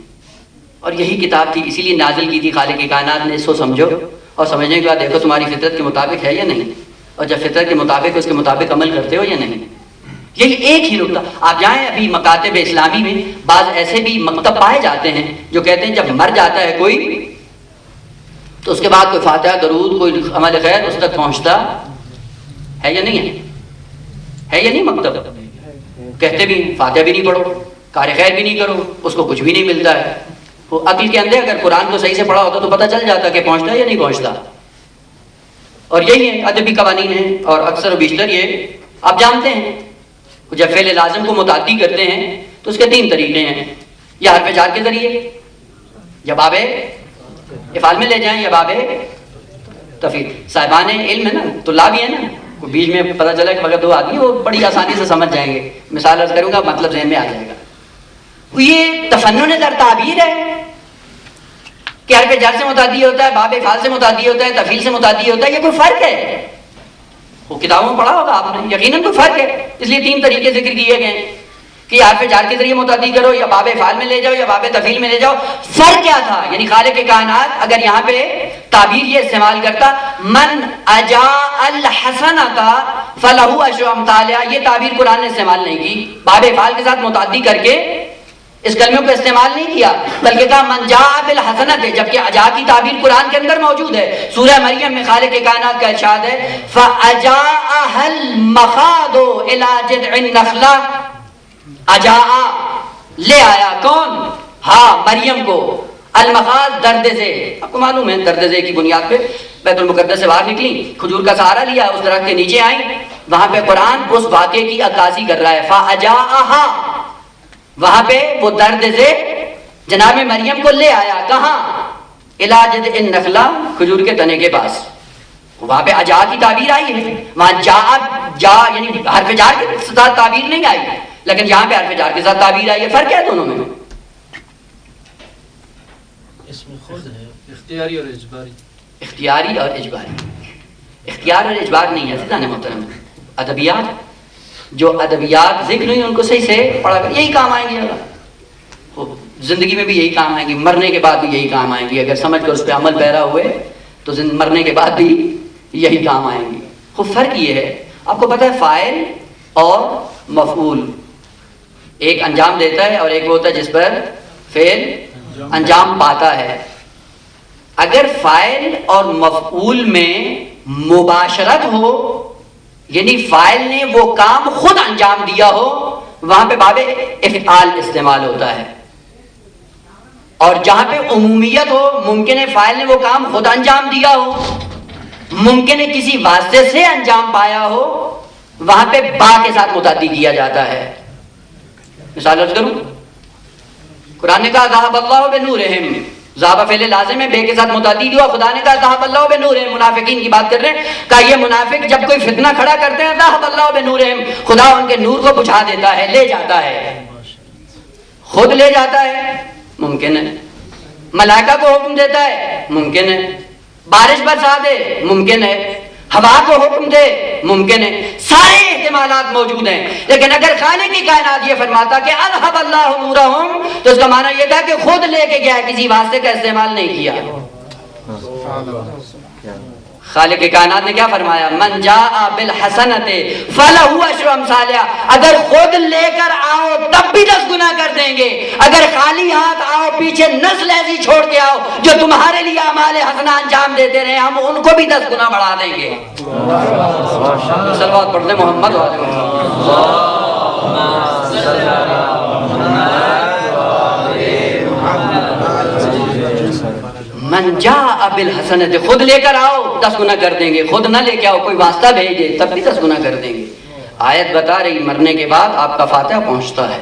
اور یہی کتاب تھی، اسی لیے نازل کی تھی خالق کائنات نے. سو سمجھو اور سمجھنے کے بعد دیکھو تمہاری فطرت کے مطابق ہے یا نہیں، اور جب فطرت کے مطابق اس کے مطابق عمل کرتے ہو یا نہیں. یہی ایک ہی نقطہ. آپ جائیں ابھی مکاتب اسلامی میں بعض ایسے بھی مکتب پائے جاتے ہیں جو کہتے ہیں جب مر جاتا ہے کوئی تو اس کے بعد کوئی فاتحہ درود کوئی عمل خیر اس تک پہنچتا ہے یا نہیں ہے یا نہیں. مکتب کہتے بھی فاتحہ بھی نہیں پڑھو، کار خیر بھی نہیں کرو، اس کو کچھ بھی نہیں ملتا ہے. وہ عقل کے اندر اگر قرآن کو صحیح سے پڑھا ہوتا تو پتہ چل جاتا کہ پہنچتا ہے یا نہیں پہنچتا. اور یہی ہے ادبی قوانین ہیں، اور اکثر و بیشتر یہ آپ جانتے ہیں. جب فعل لازم کو متعدی کرتے ہیں تو اس کے 3 طریقے ہیں. یا حرف جار کے ذریعے، یا باب افعال میں لے جائیں، یا باب تفعیل. صاحبان علم ہے نا، طلاب ہی ہے نا، کوئی بیچ میں پتہ چلا کہ مگر 2 آدمی وہ بڑی آسانی سے سمجھ جائیں گے. مثال عرض کروں گا، مطلب ذہن میں آ جائے گا. یہ تفنن در تعبیر ہے کہ حرف جر سے متعدی ہوتا ہے، باب افعال سے متعدی ہوتا ہے، تفعیل سے متعدی ہوتا ہے. یہ کوئی فرق ہے؟ وہ کتابوں میں پڑھا ہوگا آپ نے، یقیناً کوئی فرق ہے. اس لیے 3 طریقے ذکر کیے گئے ہیں کہ حرف جار کے ذریعے متعدی کرو، یا باب افعال میں لے جاؤ، یا باب تفعیل میں لے جاؤ. فرق کیا تھا؟ یعنی خالق کائنات اگر یہاں پہ تعبیر یہ استعمال کرتا من اجاء الحسنۃ فلہ عشر امثالہا، یہ تعبیر قرآن نے استعمال نہیں کی. باب افعال کے ساتھ متعدی کر کے اس کلمے کو استعمال نہیں کیا، بلکہ کہا من جاء بالحسنۃ، جبکہ اجا کی تعبیر قرآن کے اندر موجود ہے. سورہ مریم میں خالق کائنات کا ارشاد ہے فَأَجَاءَهَا الْمَخَاضُ إِلَى جِذْعِ النَّخْلَةِ. اجاء لے آیا کون؟ ہاں مریم کو. المخاض درد سے، آپ کو معلوم ہے درد سے کی بنیاد پہ بیت المقدس سے باہر نکلی، کھجور کا سہارا لیا، اس درخت کے نیچے آئیں. وہاں پہ قرآن اس واقعے کی عکاسی کر رہا ہے. فَأَجَاءَهَا، وہاں پہ وہ درد سے جناب مریم کو لے آیا. کہاں؟ علاج النخلا، کھجور کے تنے کے پاس. وہاں پہ اجا کی تعبیر آئی ہے، وہاں جا یعنی حرف جار کے ساتھ تعبیر نہیں آئی، لیکن یہاں پہ حرف جار کے ساتھ تعبیر آئی ہے. فرق ہے دونوں میں. اس میں خود ہے اختیاری اور اجباری. اختیاری اور اجباری، اختیار اور اجبار نہیں ہے عزیزان محترم. ادبیات، جو ادبیات ذکر ہوئی ان کو صحیح سے پڑھا کر یہی کام آئیں گے. زندگی میں بھی یہی کام آئیں گی، مرنے کے بعد بھی یہی کام آئیں گی. اگر سمجھ کر اس پہ عمل پیرا ہوئے تو مرنے کے بعد بھی یہی کام آئیں گی. خود فرق یہ ہے، آپ کو پتہ ہے فاعل اور مفعول ایک انجام دیتا ہے اور ایک وہ ہوتا ہے جس پر فعل انجام پاتا ہے. اگر فاعل اور مفعول میں مباشرت ہو، یعنی فاعل نے وہ کام خود انجام دیا ہو، وہاں پہ باب افعال استعمال ہوتا ہے. اور جہاں پہ عمومیت ہو، ممکن ہے فاعل نے وہ کام خود انجام دیا ہو، ممکن ہے کسی واسطے سے انجام پایا ہو، وہاں پہ با کے ساتھ متعدی کیا جاتا ہے. مثال عرض کروں، قرآن نے کہا ذهب اللہ بنورہم، ذهب فعل لازم ہے، بے کے ساتھ متعدی ہوا. خدا نے کہا ذهب اللہ بنورہم، منافقین کی بات کر رہے ہیں. کہا یہ منافق جب کوئی فتنہ کھڑا کرتے ہیں ذهب اللہ بنورہم، خدا ان کے نور کو بجھا دیتا ہے، لے جاتا ہے. خود لے جاتا ہے، ممکن ہے. ملائکہ کو حکم دیتا ہے، ممکن ہے. بارش برسا دے، ممکن ہے. ہوا کو حکم دے، ممکن ہے. سارے احتمالات موجود ہیں. لیکن اگر خالق کی کائنات یہ فرماتا کہ اذهب اللہ نورہم، تو اس کا معنی یہ تھا کہ خود لے کے گیا، کسی واسطے کا استعمال نہیں کیا. خالق کائنات نے کیا فرمایا؟ من جاء بالحسنۃ فلہ عشر امثالہا. اگر خود لے کر آؤ تب بھی 10 گنا کر دیں گے. اگر خالی ہاتھ آؤ، پیچھے نسل ایسی چھوڑ کے آؤ جو تمہارے لیے اعمال حسنہ انجام دیتے رہے، ہم ان کو بھی 10 گنا بڑھا دیں گے. صلوات پڑھتے محمد من جاء بالحسنۃ، خود لے کر آؤ 10 گنا کر دیں گے. خود نہ لے کے آؤ، کوئی واسطہ بھیجے تب بھی 10 گنا کر دیں گے. آیت بتا رہی مرنے کے بعد آپ کا فاتحہ پہنچتا ہے،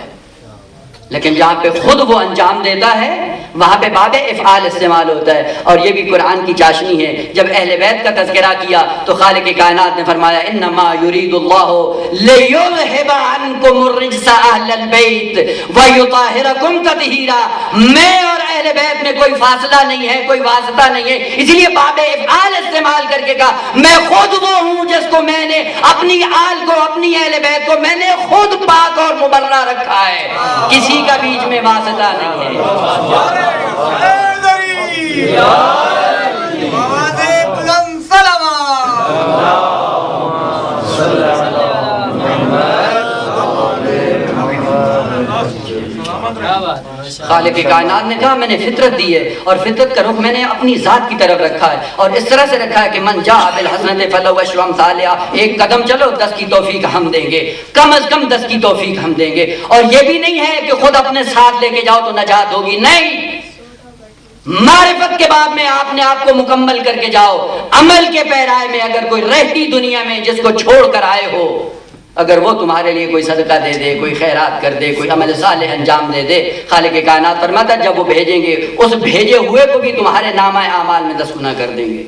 لیکن جہاں پہ خود وہ انجام دیتا ہے وہاں پہ باب افعال استعمال ہوتا ہے. اور یہ بھی قرآن کی چاشنی ہے. جب اہل بیت کا تذکرہ کیا تو خالق کائنات نے فرمایا انما یرید اللہ لیذھب عنکم الرجس اہل البیت ویطہرکم تطہیرا. میں اور اہل بیت میں کوئی فاصلہ نہیں ہے، کوئی واسطہ نہیں ہے، اس لیے باب افعال استعمال کر کے کہا میں خود وہ ہوں جس کو میں نے اپنی آل کو، اپنی اہل بیت کو میں نے خود پاک اور مبرہ رکھا ہے، کسی کا بیچ میں واسطہ نہیں ہے۔ خالق کائنات نے کہا میں نے فطرت دی ہے، اور فطرت کا رخ میں نے اپنی ذات کی طرف رکھا ہے، اور اس طرح سے رکھا ہے کہ من جاء بالحسنۃ فلہ عشر امثالہا، ایک قدم چلو 10 کی توفیق ہم دیں گے، کم از کم 10 کی توفیق ہم دیں گے۔ اور یہ بھی نہیں ہے کہ خود اپنے ساتھ لے کے جاؤ تو نجات ہوگی، نہیں، معرفت کے بعد میں آپ نے آپ کو مکمل کر کے جاؤ، عمل کے پیرائے میں اگر کوئی رہتی دنیا میں جس کو چھوڑ کر آئے ہو، اگر وہ تمہارے لیے کوئی صدقہ دے دے، کوئی خیرات کر دے، کوئی عمل صالح انجام دے دے، خالق کائنات فرماتا ہے جب وہ بھیجیں گے اس بھیجے ہوئے کو بھی تمہارے نامہ اعمال میں 10 گنا کر دیں گے۔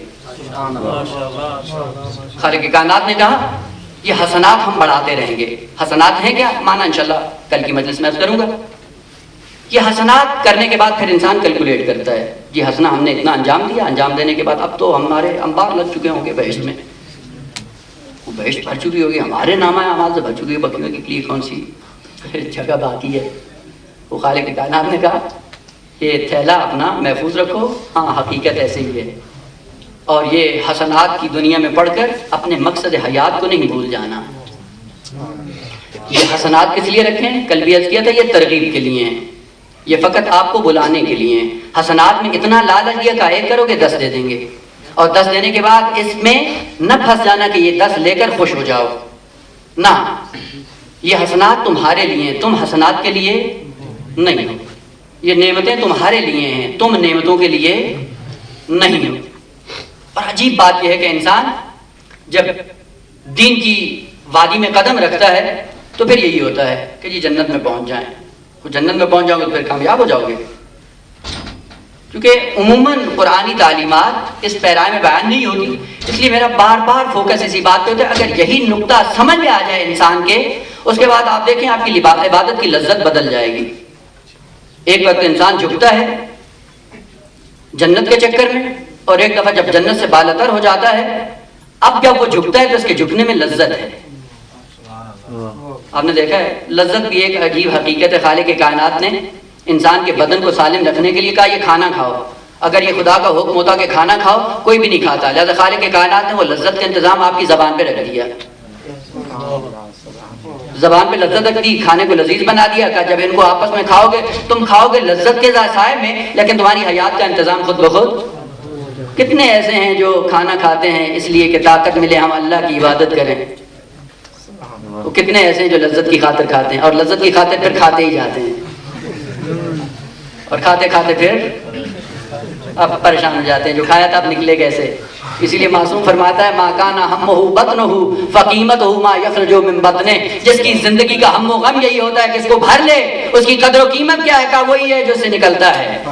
خالق کائنات نے کہا یہ حسنات ہم بڑھاتے رہیں گے۔ حسنات ہیں کیا معنی انشاءاللہ کل کی مجلس میں عرض کروں گا۔ یہ حسنات کرنے کے بعد پھر انسان کیلکولیٹ کرتا ہے، جی حسنہ ہم نے اتنا انجام دیا، انجام دینے کے بعد اب تو ہمارے انبار لگ چکے ہوں گے بہشت میں، وہ بہشت بھر چکی ہوگی، ہمارے نامہ اعمال سے بھر چکی ہے، بکیوں کے لیے کون سی جگہ باقی ہے۔ وہ خالق کائنات نے کہا یہ تھیلا اپنا محفوظ رکھو، ہاں حقیقت ایسے ہی ہے، اور یہ حسنات کی دنیا میں پڑھ کر اپنے مقصد حیات کو نہیں بھول جانا۔ یہ حسنات کس لیے رکھیں؟ کل بھی عرض کیا تھا یہ ترغیب کے لیے ہیں، یہ فقط آپ کو بلانے کے لیے ہیں۔ حسنات میں اتنا لالچ دیا کہ ایک کرو گے 10 دے دیں گے، اور 10 دینے کے بعد اس میں نہ پھنس جانا کہ یہ 10 لے کر خوش ہو جاؤ، نہ، یہ حسنات تمہارے لیے ہیں، تم حسنات کے لیے نہیں ہو، یہ نعمتیں تمہارے لیے ہیں، تم نعمتوں کے لیے نہیں ہو۔ اور عجیب بات یہ ہے کہ انسان جب دین کی وادی میں قدم رکھتا ہے تو پھر یہی ہوتا ہے کہ جی جنت میں پہنچ جائیں، جنت میں پہنچ جاؤ گے تو پھر کامیاب ہو جاؤ گے، کیونکہ عموماً قرآنی تعلیمات اس پیرائے میں بیان نہیں ہوتی، اس لیے میرا بار بار فوکس اسی بات پہ ہوتا ہے۔ اگر یہی نقطہ سمجھ میں آ جائے انسان کے، اس کے بعد آپ دیکھیں آپ کی عبادت کی لذت بدل جائے گی۔ ایک وقت انسان جھکتا ہے جنت کے چکر میں، اور ایک دفعہ جب جنت سے بالاتر ہو جاتا ہے، اب جب وہ جھکتا ہے تو اس کے جھکنے میں لذت ہے۔ آپ نے دیکھا ہے لذت بھی ایک عجیب حقیقت ہے۔ خالق کائنات نے انسان کے بدن کو سالم رکھنے کے لیے کہا یہ کھانا کھاؤ، اگر یہ خدا کا حکم ہوتا کہ کھانا کھاؤ کوئی بھی نہیں کھاتا، لہذا خالق کائنات نے وہ لذت کا انتظام آپ کی زبان پہ رکھ دیا، زبان پہ لذت رکھ دی، کھانے کو لذیذ بنا دیا کہ جب ان کو آپس میں کھاؤ گے تم کھاؤ گے لذت کے ذائقے میں، لیکن تمہاری حیات کا انتظام خود بخود۔ کتنے ایسے ہیں جو کھانا کھاتے ہیں اس لیے کہ طاقت ملے ہم اللہ کی عبادت کریں، تو کتنے ایسے ہیں جو لذت کی خاطر کھاتے ہیں، اور لذت کی خاطر پھر کھاتے ہی جاتے ہیں، اور کھاتے کھاتے پھر اب پریشان ہو جاتے ہیں، جو کھایا تھا اب نکلے کیسے۔ اسی لیے معصوم فرماتا ہے ما کان ہمہ بطنہ فقیمتہ ما یخرج من بطنہ، جس کی زندگی کا ہم و غم یہی ہوتا ہے کہ اس کو بھر لے، اس کی قدر و قیمت کیا ہے، کہ وہی ہے جو سے نکلتا ہے۔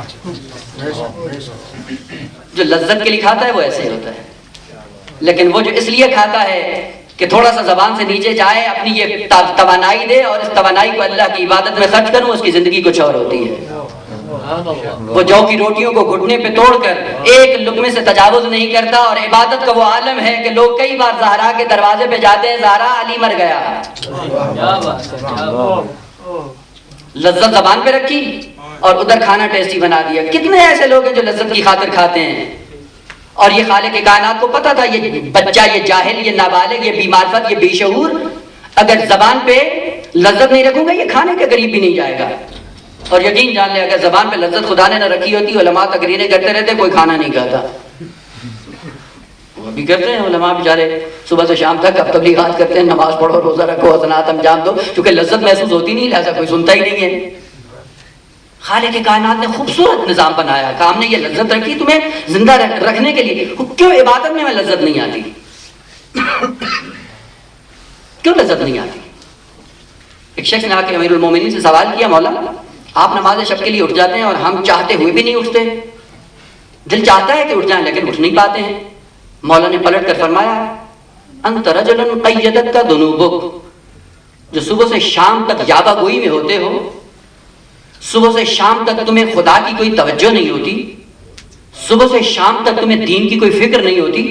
جو لذت کے لیے کھاتا ہے وہ ایسے ہی ہوتا ہے، لیکن وہ جو اس لیے کھاتا ہے کہ تھوڑا سا زبان سے نیچے جائے، اپنی یہ توانائی دے اور اس توانائی کو اللہ کی عبادت میں خرچ کروں، اس کی زندگی کچھ اور ہوتی ہے۔ وہ جو کی روٹیوں کو گھٹنے پہ توڑ کر ایک لقمے سے تجاوز نہیں کرتا، اور عبادت کا وہ عالم ہے کہ لوگ کئی بار زہرا کے دروازے پہ جاتے ہیں، زہرا علی مر گیا، لذت زبان پہ رکھی اور ادھر کھانا ٹیسٹی بنا دیا۔ کتنے ایسے لوگ ہیں جو لذت کی خاطر کھاتے ہیں، اور یہ خالق کائنات کو پتا تھا یہ بچہ، یہ جاہل، یہ نابالغ، یہ بیمارفت، یہ بے شعور اگر زبان پہ لذت نہیں رکھوں گا یہ کھانے کے قریب بھی نہیں جائے گا۔ اور یقین جان لے اگر زبان پہ لذت خدا نے نہ رکھی ہوتی، علماء تقریریں کرتے رہتے کوئی کھانا نہیں کھاتا، وہ بھی کرتے ہیں علماء بیچارے صبح سے شام تک، اب تبلیغات کرتے ہیں نماز پڑھو روزہ رکھو حسنات انجام دو، کیونکہ لذت محسوس ہوتی نہیں، لہذا کوئی سنتا ہی نہیں ہے۔ خالق کائنات نے خوبصورت نظام بنایا کہ ہم نے یہ لذت رکھی تمہیں زندہ رکھنے کے لیے۔ کیوں عبادت میں لذت نہیں آتی؟ کیوں لذت نہیں آتی؟ ایک شخص نے آ کے امیر المومنین سے سوال کیا، مولا آپ نماز شب کے لیے اٹھ جاتے ہیں اور ہم چاہتے ہوئے بھی نہیں اٹھتے، دل چاہتا ہے کہ اٹھ جائیں لیکن اٹھ نہیں پاتے ہیں۔ مولا نے پلٹ کر فرمایا انت رجل قیدت کا ذنوبک، جو صبح سے شام تک یابہ گوئی میں ہوتے ہو، صبح سے شام تک تمہیں خدا کی کوئی توجہ نہیں ہوتی، صبح سے شام تک تمہیں دین کی کوئی فکر نہیں ہوتی،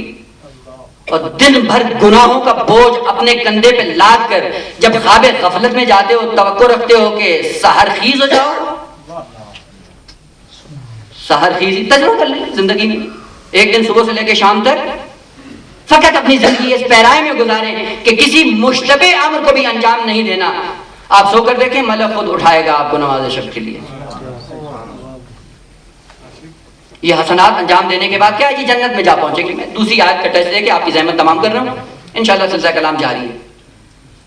اور دن بھر گناہوں کا بوجھ اپنے کندھے پہ لاد کر جب خواب غفلت میں جاتے ہو توقع رکھتے ہو کہ سحر خیز ہو جاؤ. سحر خیزی تجربہ کر لیں زندگی میں. ایک دن صبح سے لے کے شام تک فقط اپنی زندگی اس پیرائے میں گزاریں کہ کسی مشتبہ امر کو بھی انجام نہیں دینا. آپ سو کر دیکھیں ملک خود اٹھائے گا آپ کو نماز شب کے لیے. یہ حسنات انجام دینے کے بعد کیا ہے جی جنت میں جا پہنچے گی. میں دوسری آیت کا ٹیسٹ دے کے آپ کی زحمت تمام کر رہا ہوں. انشاءاللہ سلسلہ کلام جاری ہے.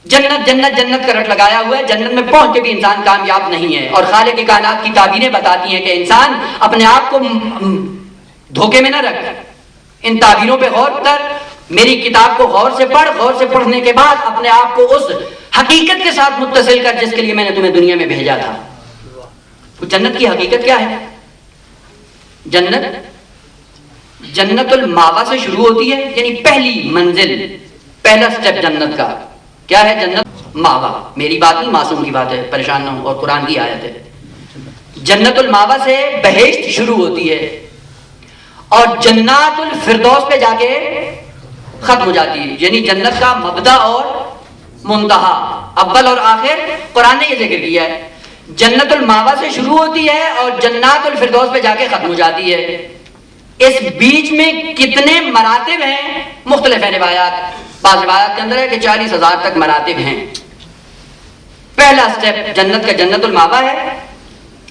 جنت جنت جنت کا رٹ لگایا ہوا ہے. جنت میں پہنچ کے بھی انسان کامیاب نہیں ہے. اور خالق کی کائنات کی تعبیریں بتاتی ہیں کہ انسان اپنے آپ کو دھوکے میں نہ رکھ. ان تعبیروں پہ غور کر، میری کتاب کو غور سے پڑھ. غور سے پڑھنے کے بعد اپنے آپ کو اس حقیقت کے ساتھ متصل کر جس کے لیے میں نے تمہیں دنیا میں بھیجا تھا. تو جنت کی حقیقت کیا ہے؟ جنت جنت الماوا سے شروع ہوتی ہے، یعنی پہلی منزل، پہلا سٹیپ جنت کا کیا ہے؟ جنت ماوا. میری بات نہیں، معصوم کی بات ہے، پریشان نہ ہو، اور قرآن کی آیت ہے. جنت الماوا سے بہشت شروع ہوتی ہے اور جنات الفردوس پہ جا کے ختم ہو جاتی ہے. یعنی جنت کا مبدا اور منتہا، اول اور آخر قرآن نے یہ ذکر کیا ہے. جنت الماوا سے شروع ہوتی ہے اور جنات الفردوس پہ جا کے ختم ہو جاتی ہے. اس بیچ میں کتنے مراتب ہیں؟ مختلف ہیں روایات. بعض روایات کے اندر ہے کہ 40,000 تک مراتب ہیں. پہلا سٹیپ جنت کا جنت الماوا ہے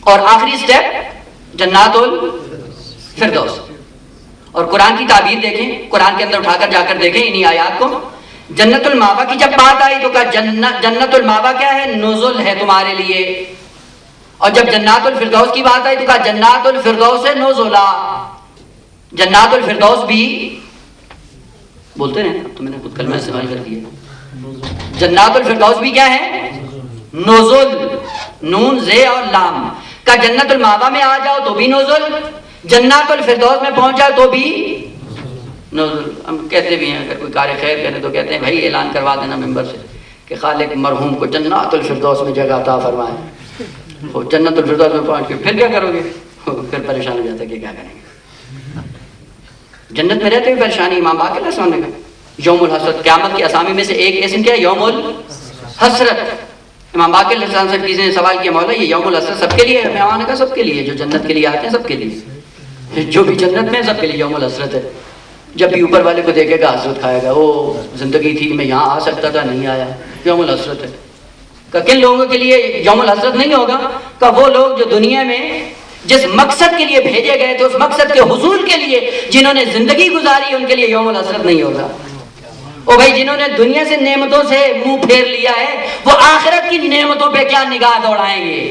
اور آخری سٹیپ جنات الفردوس. اور قرآن کی تعبیر دیکھیں، قرآن کے اندر اٹھا کر جا کر دیکھیں انہی آیات کو. جنت الماوا کی جب بات آئی تو کہا جنت الماوا کیا ہے؟ نزل ہے تمہارے لیے. اور جب جنات الفردوس کی بات آئی تو کہا جنات الفردوس نزلا. جنات الفردوس بھی بولتے ہیں، اب تو میں نے خود کلمہ استعمال کر دیا. جنات الفردوس بھی کیا ہے؟ نزل، نون زے اور لام. کا جنت الماوا میں آ جاؤ تو بھی نزل، جنات الفردوس میں پہنچ جاؤ تو بھی نزل. ہم کہتے بھی ہیں، اگر کوئی کار خیر کرے تو کہتے ہیں بھائی اعلان کروا دینا ممبر سے کہ خالق مرحوم کو جنات الفردوس میں جگہ عطا فرمائے. وہ جنت الفردوس میں پہنچ کے پھر کیا کرو گے؟ پھر پریشان ہو جاتا ہے کہ کیا کریں گے. جنت میں رہتے ہوئے پریشانی. امام باقر نے سامنے کا یوم الحسرت، قیامت کے اسامی میں سے ایک اسم کیا ہے؟ یوم الحسرت. امام باقر علیہ السلام سے کسی نے سوال کیا مولا یہ یوم الحسرت سب کے لیے ہے؟ مہمان کا سب کے لیے، جو جنت کے لیے آتے ہیں سب کے لیے، جو بھی جنت میں سب کے لیے یوم الحسرت ہے. جب بھی اوپر والے کو دیکھے گا حسرت کھائے گا، وہ زندگی تھی میں یہاں آ سکتا تھا نہیں آیا، یوم الحسرت ہے. کن لوگوں کے لیے یوم الحسرت نہیں ہوگا؟ کہ وہ لوگ جو دنیا میں جس مقصد کے لیے بھیجے گئے تھے اس مقصد کے حصول کے لیے جنہوں نے زندگی گزاری ان کے لیے یوم الحسرت نہیں ہوگا. او بھائی جنہوں نے دنیا سے نعمتوں سے منہ پھیر لیا ہے وہ آخرت کی نعمتوں پہ کیا نگاہ دوڑائیں گے؟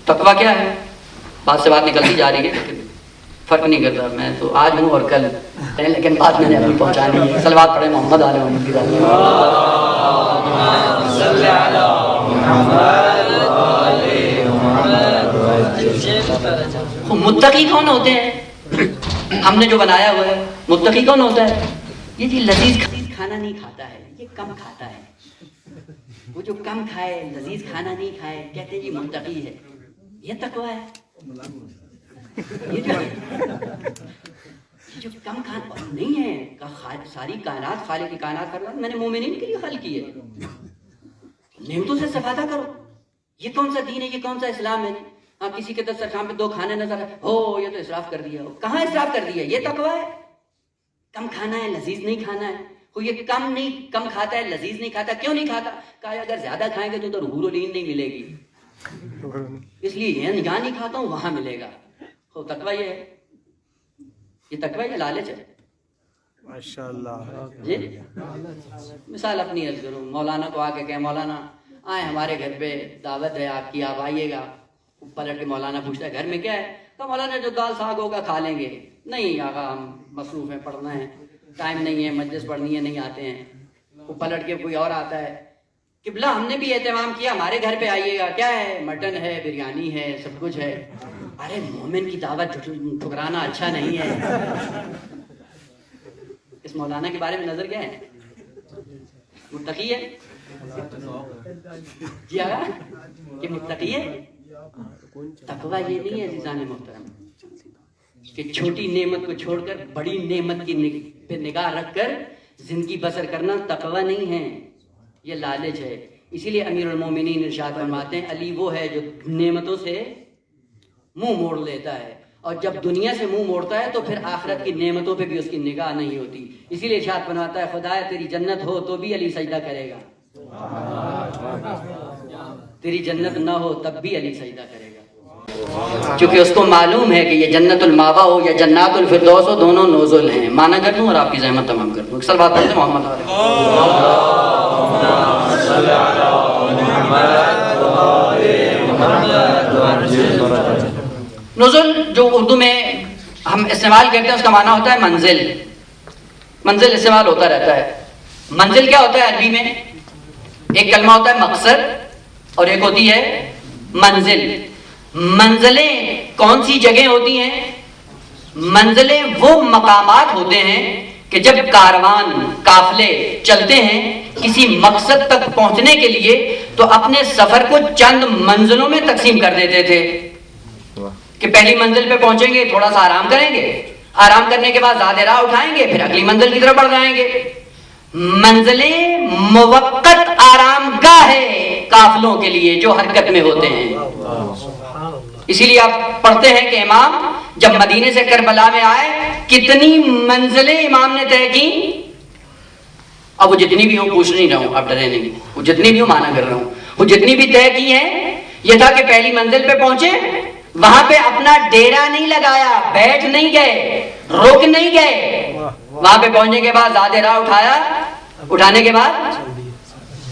تقویٰ کیا ہے؟ بات سے بات نکلتی جا رہی ہے، فرق نہیں کرتا. میں تو آج ہوں اور کل ہے، لیکن بات میں نے اپنی پہنچانی ہے. صلوات پڑھیں محمد آل محمد کی ذات. متقی کون ہوتے ہیں؟ ہم نے جو بنایا ہوا ہے متقی کون ہوتا ہے؟ یہ جی لذیذ کھانا نہیں کھاتا ہے، یہ کم کھاتا ہے. وہ جو کم کھائے، لذیذ کھانا نہیں کھائے، کہتے ہیں جی متقی ہے. یہ تقویٰ ہے. یہ جو کم کھانا نہیں ہے، ساری کائنات خالق کی کائنات کر رہا میں نے مومنین کے لیے خلق کی ہے. نعمتوں سے استفادہ کرو. یہ کون سا دین ہے؟ یہ کون سا اسلام ہے؟ ہاں کسی کے دسترخوان پہ 2 کھانے نظر ہو یہ تو اسراف کر دیا. ہو کہاں اسراف کر دیا؟ یہ تقویٰ ہے. کم کھانا ہے، لذیذ نہیں کھانا ہے. وہ یہ کم کھاتا ہے، لذیذ نہیں کھاتا. کیوں نہیں کھاتا؟ کہا اگر زیادہ کھائیں گے تو حور و لین نہیں ملے گی، اس لیے یہاں نہیں کھاتا ہوں وہاں ملے گا. تو تقویٰ یہ ہے. یہ تقویٰ یہ لالچ ہے. ماشاءاللہ. جی مثال اپنی عرض کروں، مولانا کو آ کے کہیں مولانا آئے ہمارے گھر پہ دعوت ہے آپ کی، آپ آئیے گا. پلٹ کے مولانا پوچھتا ہے گھر میں کیا ہے؟ تو مولانا جو دال ساگ ہوگا کھا لیں گے. نہیں آقا ہم مصروف ہیں، پڑھنا ہے، ٹائم نہیں ہے، مجلس پڑھنی ہے، نہیں آتے ہیں. وہ پلٹ کے کوئی اور آتا ہے، قبلہ ہم نے بھی اہتمام کیا، ہمارے گھر پہ آئیے گا. کیا ہے؟ مٹن ہے، بریانی ہے، سب کچھ ہے. ارے مومن کی دعوت ٹھکرانا اچھا نہیں ہے. اس مولانا کے بارے میں نظر کیا ہے؟ متقی ہے. جی آگا کہ متقی ہے. تقویٰ یہ نہیں ہے عزیزان محترم کہ چھوٹی نعمت کو چھوڑ کر بڑی نعمت کی پہ نگاہ رکھ کر زندگی بسر کرنا تقویٰ نہیں ہے, یہ لالچ ہے. اسی لیے امیر المومنین ارشاد فرماتے ہیں علی وہ ہے جو نعمتوں سے منہ موڑ لیتا ہے, اور جب دنیا سے منہ موڑتا ہے تو پھر آخرت کی نعمتوں پہ بھی اس کی نگاہ نہیں ہوتی. اسی لیے ارشاد فرماتا ہے خدایا تیری جنت ہو تو بھی علی سجدہ کرے گا, تیری جنت نہ ہو تب بھی علی سجدہ کرے گا, کیونکہ اس کو معلوم ہے کہ یہ جنت الماوا ہو یا جنات الفردوس ہو دونوں نزول ہیں. مانا کر دوں اور آپ کی زحمت تمام کر دوں. اکثر بات کرتے محمد نزول جو اردو میں ہم استعمال کرتے ہیں اس کا معنی ہوتا ہے منزل. منزل استعمال ہوتا رہتا ہے. منزل کیا ہوتا ہے عربی میں؟ ایک کلمہ ہوتا ہے مقصد اور ایک ہوتی ہے منزل. منزلیں کون سی جگہیں ہوتی ہیں؟ منزلیں وہ مقامات ہوتے ہیں کہ جب کاروان قافلے چلتے ہیں کسی مقصد تک پہنچنے کے لیے تو اپنے سفر کو چند منزلوں میں تقسیم کر دیتے تھے کہ پہلی منزل پہ پہنچیں گے تھوڑا سا آرام کریں گے, آرام کرنے کے بعد زیادہ راہ اٹھائیں گے, پھر اگلی منزل کی طرف بڑھ جائیں گے. منزلیں موقت آرام گاہ ہے قافلوں کے لیے جو حرکت میں ہوتے ہیں. اسی لیے آپ پڑھتے ہیں کہ امام جب مدینے سے کربلا میں آئے کتنی منزلیں امام نے طے کی. اب وہ جتنی بھی ہوں پوچھ نہیں رہا ہوں, آپ ڈرے نہیں, وہ جتنی بھی ہوں مانا کر رہا ہوں, وہ جتنی بھی طے کی ہیں یہ تھا کہ پہلی منزل پہ پہنچے, وہاں پہ اپنا ڈیرا نہیں لگایا, بیٹھ نہیں گئے, رک نہیں گئے, وہاں پہ پہنچنے کے بعد زیادہ راہ اٹھایا, اٹھانے کے بعد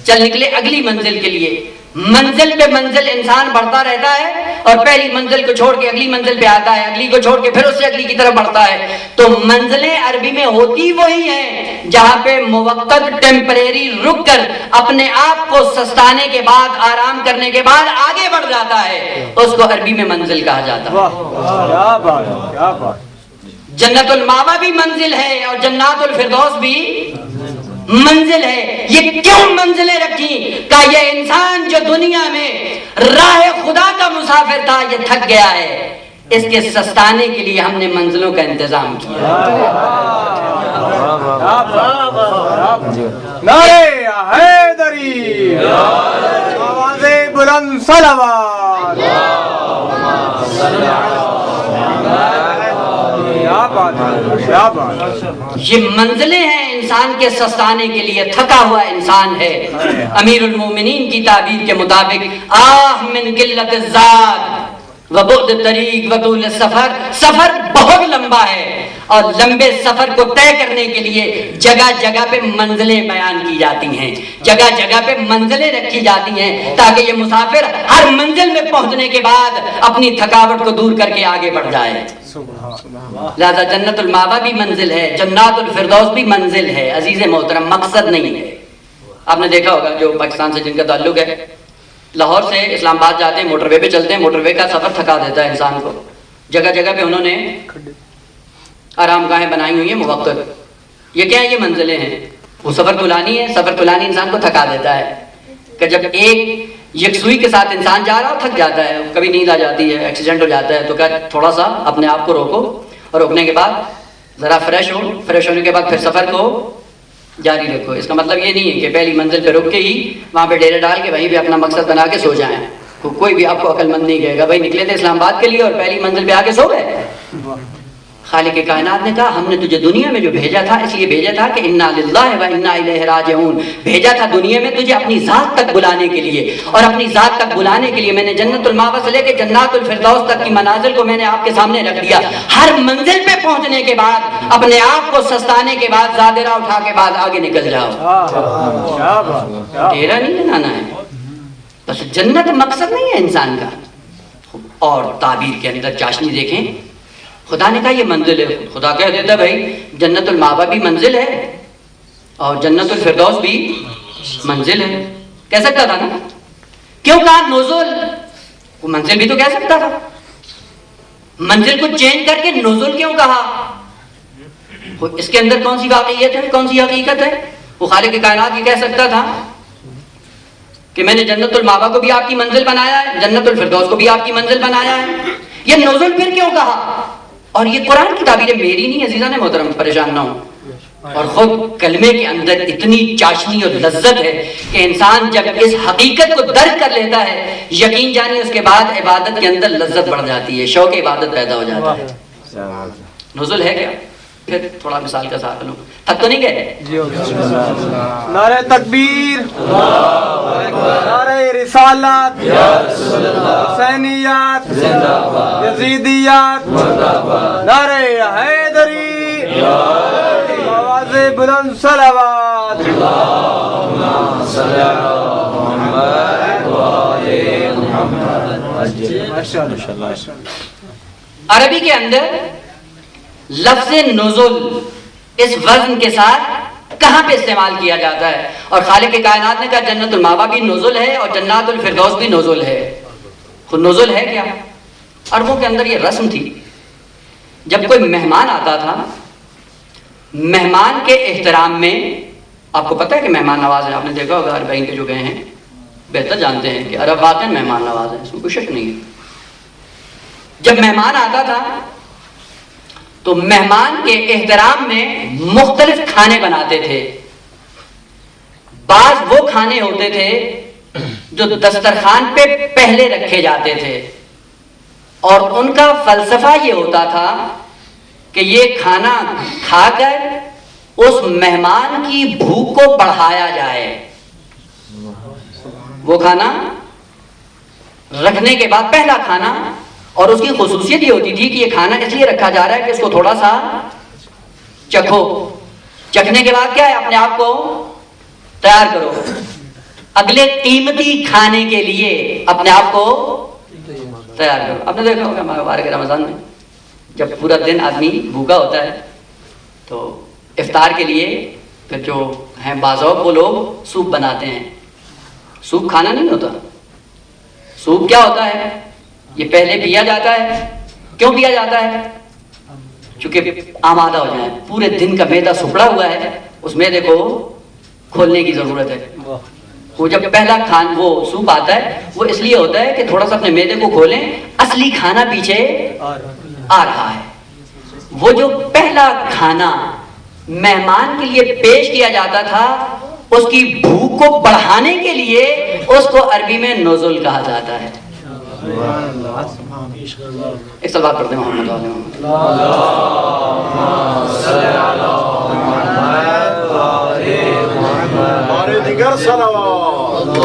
چل نکلے اگلی منزل کے لیے. منزل پہ منزل انسان بڑھتا رہتا ہے اور پہلی منزل کو چھوڑ کے اگلی منزل پہ آتا ہے, اگلی کو چھوڑ کے پھر اس سے اگلی کی طرف بڑھتا ہے. تو منزلیں عربی میں ہوتی وہی ہیں جہاں پہ موقت ٹیمپریری رک کر اپنے آپ کو سستانے کے بعد آرام کرنے کے بعد آگے بڑھ جاتا ہے, اس کو عربی میں منزل کہا جاتا ہے. جنت الماوا بھی منزل ہے اور جنات الفردوس بھی منزل ہے. یہ کیوں منزلیں رکھی؟ کہ یہ انسان جو دنیا میں راہ خدا کا مسافر تھا یہ تھک گیا ہے, اس کے سستانے کے لیے ہم نے منزلوں کا انتظام کیا. نعرہ حیدری, آواز بلند صلوات. یہ منزلیں ہیں انسان کے سستانے کے لیے. تھکا ہوا انسان ہے, امیر المومنین کی تعبیر کے مطابق آہ من قلت الزاد و بعد الطریق و طول السفر, سفر بہت لمبا ہے اور لمبے سفر کو طے کرنے کے لیے جگہ جگہ پہ منزلیں بیان کی جاتی ہیں, جگہ جگہ پہ منزلیں رکھی جاتی ہیں تاکہ یہ مسافر ہر منزل میں پہنچنے کے بعد اپنی تھکاوٹ کو دور کر کے آگے بڑھ جائے. لہذا جنت الماوا بھی منزل ہے, جنات الفردوس بھی منزل ہے. عزیز محترم مقصد نہیں ہے. آپ نے دیکھا ہوگا جو پاکستان سے جن کا تعلق ہے, لاہور سے اسلام آباد جاتے ہیں موٹر وے پہ چلتے ہیں, موٹر وے کا سفر تھکا دیتا ہے انسان کو. جگہ جگہ پہ انہوں نے آرام گاہیں بنائی ہوئی ہیں موقت. یہ کیا ہے؟ یہ منزلیں ہیں. وہ سفر طولانی ہے, سفر طولانی انسان کو تھکا دیتا ہے کہ جب ایک یکسوئی کے ساتھ انسان جا رہا ہو تھک جاتا ہے, کبھی نیند آ جاتی ہے, ایکسیڈنٹ ہو جاتا ہے, تو کیا تھوڑا سا اپنے آپ کو روکو اور روکنے کے بعد ذرا فریش ہو, فریش ہونے کے بعد پھر سفر کو جاری رکھو. اس کا مطلب یہ نہیں ہے کہ پہلی منزل پہ رک کے ہی وہاں پہ ڈیرے ڈال کے وہیں پہ اپنا مقصد بنا کے سو جائیں. کوئی بھی آپ کو عقل مند نہیں کہے گا بھائی نکلے تھے اسلام آباد کے لیے اور پہلی منزل پہ آ کے سو گئے. خالق کائنات نے کہا ہم نے تجھے دنیا میں جو بھیجا تھا اس لیے بھیجا تھا کہ انا للہ و انا الیہ راجعون, بھیجا تھا دنیا میں تجھے اپنی ذات تک بلانے کے لیے, اور اپنی ذات تک بلانے کے لیے میں نے جنت الماوا سے لے کے جنات الفردوس تک کی منازل کو میں نے آپ کے سامنے رکھ دیا. ہر منزل پہ پہنچنے کے بعد اپنے آپ کو سستانے کے بعد زیادہ راہ اٹھا کے بعد آگے نکل جاؤ. ڈیرا نہیں بنانا ہے, بس جنت مقصد نہیں ہے انسان کا. اور تعبیر کے اندر چاشنی دیکھیں, خدا نے کہا یہ منزل ہے. خدا کہہ دیتا بھائی جنت الماوا بھی منزل ہے اور جنت الفردوس بھی منزل ہے. کہہ سکتا تھا نا, کیوں کہا نزول؟ وہ منزل بھی تو کہہ سکتا تھا. منزل کو چینج کر کے نزول کیوں کہا؟ اس کے اندر کون سی واقعیت ہے, کون سی حقیقت ہے؟ وہ خالق کائنات یہ کہہ سکتا تھا کہ میں نے جنت المأوا کو بھی آپ کی منزل بنایا ہے, جنت الفردوس کو بھی آپ کی منزل بنایا ہے. یہ نزول پھر کیوں کہا؟ اور یہ قرآن کی تعبیر ہے, میری نہیں عزیزان محترم, پریشان نہ ہوں. اور خود کلمے کے اندر اتنی چاشنی اور لذت ہے کہ انسان جب اس حقیقت کو درک کر لیتا ہے, یقین جانیے اس کے بعد عبادت کے اندر لذت بڑھ جاتی ہے, شوق عبادت پیدا ہو جاتا ہے. نزول ہے کیا؟ پھر تھوڑا مثال کا ساتھ لوں, تھک تو نہیں گئے؟ نعرہ تکبیر, نعرہ رسالت, حسینیات, یزیدیات, نعرہ حیدری, آواز بلند صلوات. عربی کے اندر لفظ نزول اس وزن کے ساتھ کہاں پہ استعمال کیا جاتا ہے؟ اور خالق کائنات نے کہا جنت المأوا بھی نزول ہے اور جنات الفردوس بھی نزول ہے. خود نزول ہے کیا؟ عربوں کے اندر یہ رسم تھی, جب کوئی مہمان آتا تھا, مہمان کے احترام میں, آپ کو پتہ ہے کہ مہمان نواز ہے, آپ نے دیکھا ہوگا عربین کے جو گئے ہیں بہتر جانتے ہیں کہ عرب واقعی مہمان نواز ہے, اس میں کوئی شک نہیں ہے. جب مہمان آتا تھا تو مہمان کے احترام میں مختلف کھانے بناتے تھے. بعض وہ کھانے ہوتے تھے جو دسترخوان پہ پہلے رکھے جاتے تھے, اور ان کا فلسفہ یہ ہوتا تھا کہ یہ کھانا کھا کر اس مہمان کی بھوک کو بڑھایا جائے. وہ کھانا رکھنے کے بعد پہلا کھانا, اور اس کی خصوصیت یہ ہوتی تھی کہ یہ کھانا اس لیے رکھا جا رہا ہے کہ اس کو تھوڑا سا چکھو, چکھنے کے بعد کیا ہے, اپنے آپ کو تیار کرو اگلے قیمتی کھانے کے لیے, اپنے آپ کو تیار کرو. آپ نے دیکھا ہوگا مبارک رمضان میں جب پورا دن آدمی بھوکا ہوتا ہے تو افطار کے لیے پھر جو ہیں بعض وہ لوگ سوپ بناتے ہیں. سوپ کھانا نہیں ہوتا, سوپ کیا ہوتا ہے, یہ پہلے پیا جاتا ہے. کیوں پیا جاتا ہے؟ چونکہ آمادہ ہو جائیں, پورے دن کا میدا سکڑا ہوا ہے, اس میدے کو کھولنے کی ضرورت ہے. وہ جب پہلا وہ سوپ آتا ہے وہ اس لیے ہوتا ہے کہ تھوڑا سا اپنے میدے کو کھولیں, اصلی کھانا پیچھے آ رہا ہے. وہ جو پہلا کھانا مہمان کے لیے پیش کیا جاتا تھا, اس کی بھوک کو بڑھانے کے لیے اس کو عربی میں نزول کہا جاتا ہے. ایک سال بات کرتے ہیں محمد علیہ دیگر صلوات.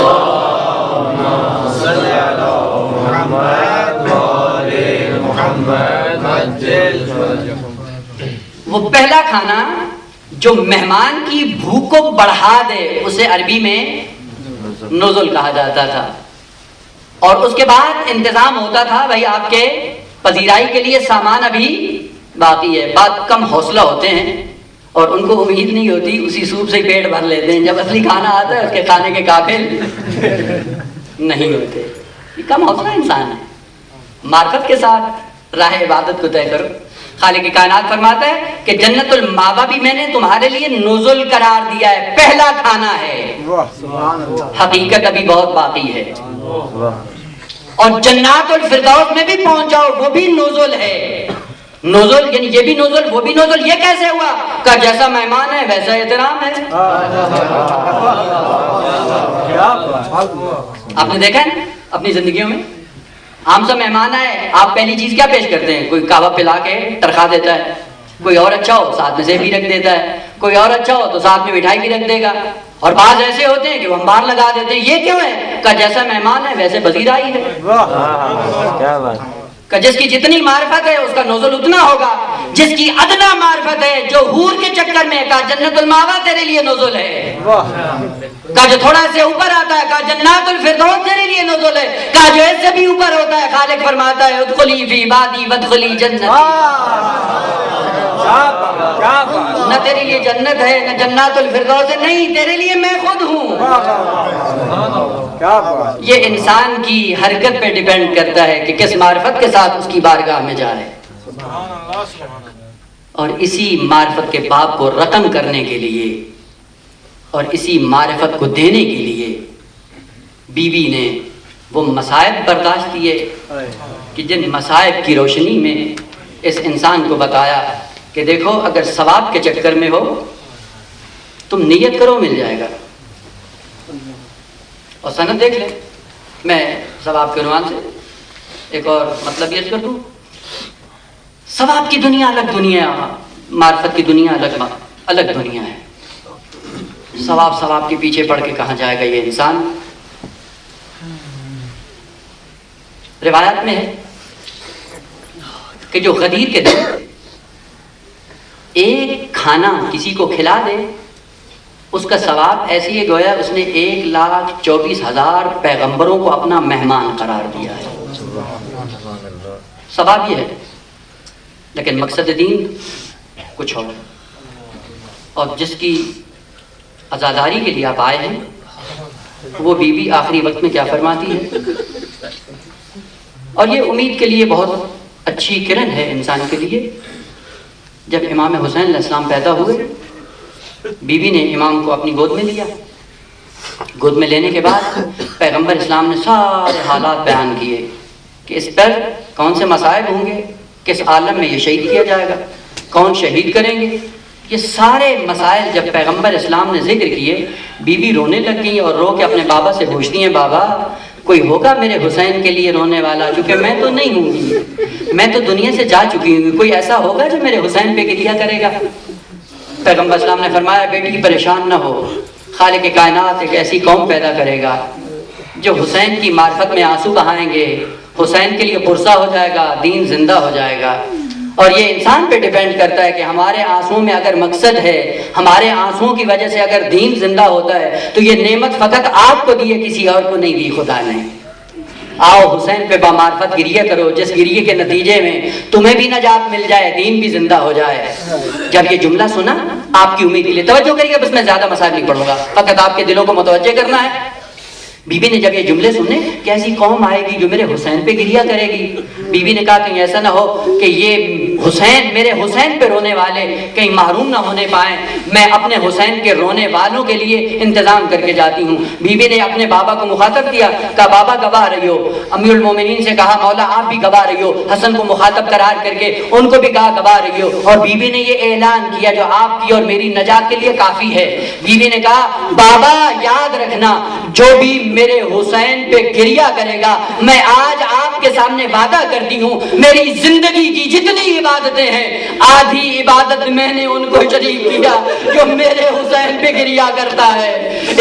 وہ پہلا کھانا جو مہمان کی بھوک کو بڑھا دے اسے عربی میں نزول کہا جاتا تھا. اور اس کے بعد انتظام ہوتا تھا بھائی آپ کے پذیرائی کے لیے سامان ابھی باقی ہے. بعد کم حوصلہ ہوتے ہیں اور ان کو امید نہیں ہوتی, اسی سوپ سے پیٹ بھر لیتے ہیں, جب اصلی کھانا آتا ہے اس کے کھانے کے قابل نہیں ہوتے. یہ کم حوصلہ انسان ہے. معرفت کے ساتھ راہ عبادت کو طے کرو. خالق کائنات فرماتا ہے کہ جنت المأوا بھی میں نے تمہارے لیے نزول قرار دیا ہے, پہلا کھانا ہے. حقیقت ابھی بہت باقی ہے. اور جنات الفردوس میں بھی پہنچ جاؤ, وہ بھی نزول ہے. نزول یعنی یہ بھی نزول وہ بھی نزول. یہ کیسے ہوا؟ کہ جیسا مہمان ہے ویسا احترام ہے. آپ نے دیکھا ہے اپنی زندگیوں میں, عام سا مہمان آئے, آپ پہلی چیز کیا پیش کرتے ہیں؟ کوئی کعوہ پلا کے ٹرکھا دیتا ہے, کوئی اور اچھا ہو ساتھ میں سے بھی رکھ دیتا ہے, کوئی اور اچھا ہو تو ساتھ میں مٹھائی بھی رکھ دے گا. اور بعض ایسے ہوتے ہیں کہ وہ انبار لگا دیتے ہیں. یہ کیوں ہے؟ کہ جیسا مہمان ہے ویسے پذیرائی ہے. کہ جس کی جتنی معرفت ہے اس کا نزول اتنا ہوگا. جس کی ادنا معرفت ہے جو حور کے چکر میں کا جنت المأوا تیرے لیے نزول ہے. کا جو تھوڑا سے اوپر آتا ہے کا جنات الفردوس تیرے لیے نزول ہے. کا جو اس سے بھی اوپر ہوتا ہے خالق فرماتا ہے ادخلی فی عبادی وادخلی جنتی. نہ تیرے لیے جنت ہے نہ جنات الفردوس ہے, نہیں, تیرے لیے میں خود ہوں. یہ انسان کی حرکت پہ ڈیپینڈ کرتا ہے کہ کس معرفت کے ساتھ اس کی بارگاہ میں جائے. اور اسی معرفت کے باب کو رقم کرنے کے لیے اور اسی معرفت کو دینے کے لیے بیوی نے وہ مصائب برداشت کیے کہ جن مصائب کی روشنی میں اس انسان کو بتایا کہ دیکھو اگر ثواب کے چکر میں ہو تم نیت کرو مل جائے گا. اور سند دیکھ لیں. میں ثواب کے عنوان سے ایک اور مطلب یہ کر دوں. ثواب کی دنیا الگ دنیا، معرفت کی دنیا الگ دنیا ہے. ثواب کے پیچھے پڑ کے کہاں جائے گا یہ انسان. روایات میں ہے کہ جو غدیر کے دن ایک کھانا کسی کو کھلا دے اس کا ثواب ایسی ہے گویا اس نے 1,24,000 پیغمبروں کو اپنا مہمان قرار دیا ہے. ثواب یہ ہے. لیکن مقصد دین کچھ اور. اور جس کی عزاداری کے لیے آپ آئے ہیں وہ بیوی آخری وقت میں کیا فرماتی ہے. اور یہ امید کے لیے بہت اچھی کرن ہے انسان کے لیے. جب امام حسین علیہ السلام پیدا ہوئے بیوی نے امام کو اپنی گود میں لیا. گود میں لینے کے بعد پیغمبر اسلام نے سارے حالات بیان کیے کہ اس پر کون سے مصائب ہوں گے، کس عالم میں یہ شہید کیا جائے گا، کون شہید کریں گے. یہ سارے مسائل جب پیغمبر اسلام نے ذکر کیے بیوی رونے لگ گئی اور رو کے اپنے بابا سے پوچھتی ہیں بابا کوئی ہوگا میرے حسین کے لیے رونے والا، کیونکہ میں تو نہیں ہوں گی، میں تو دنیا سے جا چکی ہوں، کوئی ایسا ہوگا جو میرے حسین پہ گریہ کرے گا. پیغمبر اسلام نے فرمایا بیٹی پریشان نہ ہو، خالق کائنات ایک ایسی قوم پیدا کرے گا جو حسین کی معرفت میں آنسو بہائیں گے، حسین کے لیے پرسہ ہو جائے گا، دین زندہ ہو جائے گا. اور یہ انسان پہ ڈیپینڈ کرتا ہے کہ ہمارے آنسوؤں میں اگر مقصد ہے، ہمارے آنسوؤں کی وجہ سے اگر دین زندہ ہوتا ہے تو یہ نعمت فقط آپ کو دی ہے، کسی اور کو نہیں دی خدا نے. آؤ حسین پہ بامعرفت گریہ کرو جس گریہ کے نتیجے میں تمہیں بھی نجات مل جائے، دین بھی زندہ ہو جائے. جب یہ جملہ سنا آپ کی امید کے لیے توجہ کریے، بس میں زیادہ مسائل نہیں پڑھوں گا، فقط آپ کے دلوں کو متوجہ کرنا ہے. بیوی نے جب یہ جملے سنے کہ ایسی قوم آئے گی جو میرے حسین پہ گریہ کرے گی، بیوی نے کہا کہیں ایسا نہ ہو کہ یہ حسین میرے حسین پہ رونے والے کہیں محروم نہ ہونے پائیں، میں اپنے حسین کے رونے والوں کے لیے انتظام کر کے جاتی ہوں. بیوی نے اپنے بابا کو مخاطب کیا، کہا بابا گواہ رہی ہو. امیر المومنین سے کہا مولا آپ بھی گواہ رہی ہو. حسن کو مخاطب قرار کر کے ان کو بھی کہا گواہ رہی ہو. اور بیوی نے یہ اعلان کیا جو آپ کی اور میری نجات کے لیے کافی ہے. بیوی نے کہا بابا یاد رکھنا جو بھی میرے حسین پہ گریہ کرے گا میں آج آپ کے سامنے وعدہ کرتی ہوں میری زندگی کی جتنی عبادتیں ہیں آدھی عبادت میں نے ان کو شریک کیا جو میرے حسین پہ گریہ کرتا ہے.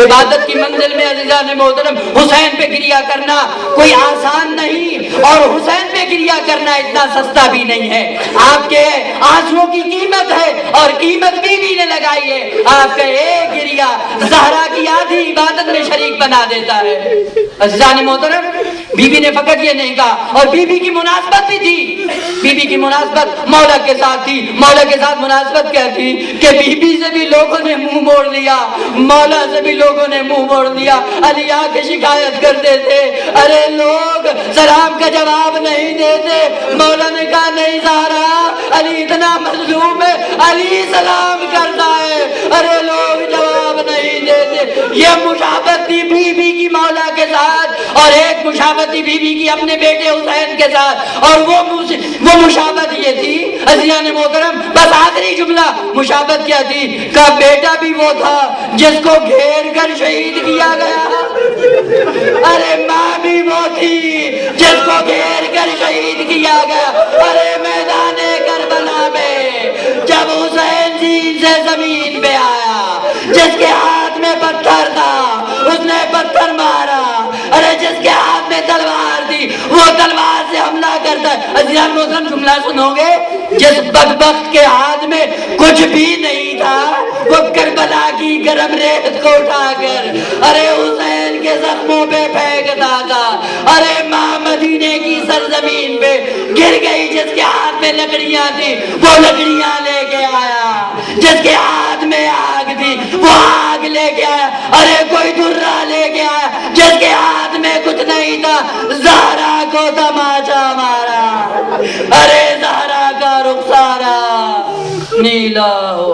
عبادت کی منزل میں عزیزان محترم حسین پہ گریہ کرنا کوئی آسان نہیں، اور حسین پہ گریہ کرنا اتنا سستا بھی نہیں ہے. آپ کے آنسوؤں کی قیمت ہے اور قیمت بیوی نے لگائی ہے. آپ کا ایک گریہ زہرا کی آدھی عبادت میں شریک بنا دیتا ہے. عزیزان محترم بیوی نے فقط یہ نہیں کہا، اور بیوی کی مناسبت بھی تھی. بیوی کی مناسبت مولا کے ساتھ تھی. مولا کے ساتھ مناسبت کیا تھی کہ بیوی سے بھی لوگوں نے منہ موڑ لیا، مولا سے بھی لوگوں نے منہ موڑ لیا. علی آ کے شکایت کرتے تھے، ارے لوگ سلام کا جواب نہیں دیتے. مولا نے کہا نہیں زہرا علی اتنا مظلوم ہے، علی سلام کرتا ہے، ارے لوگ جواب نہیں دیتے. یہ مشابہت تھی بیوی کی مولا کے ساتھ، اور ایک مشابہت تھی بیوی کی اپنے بیٹے حسین کے ساتھ، اور وہ مشابہت یہ تھی عزیزان محترم بس آخری جملہ مشابہت کیا تھی کہ بیٹا بھی وہ تھا جس کو گھیر کر شہید کیا گیا. ارے ماں بھی وہ تھی جس کو گھیر کر شہید کیا گیا. ارے میدان کربلا میں جب حسین زین سے زمین پہ آیا، جس کے ہاتھ میں پتھر تھا اس نے پتھر مارا. ارے جس کے ہاتھ میں تلوار تھی وہ تلوار سے حملہ کرتا ہے. عزیزان محترم جملہ سنو گے، جس بدبخت کے ہاتھ میں کچھ بھی نہیں تھا وہ کربلا کی گرم ریت کو اٹھا کر ارے حسین کے زخموں پہ پھینکتا تھا. ارے ماں مدینے کی سرزمین پہ گر گئی، جس کے ہاتھ میں لکڑیاں تھی وہ لکڑیاں لے کے آیا، جس کے ہاتھ میں آگ تھی وہ آگ لے کے آیا. ارے کوئی درہ لے کے آیا، جس کے ہاتھ میں کچھ نہیں تھا زہرا کو تماچا مارا. ارے زہرا کا رخسارا نیلا ہو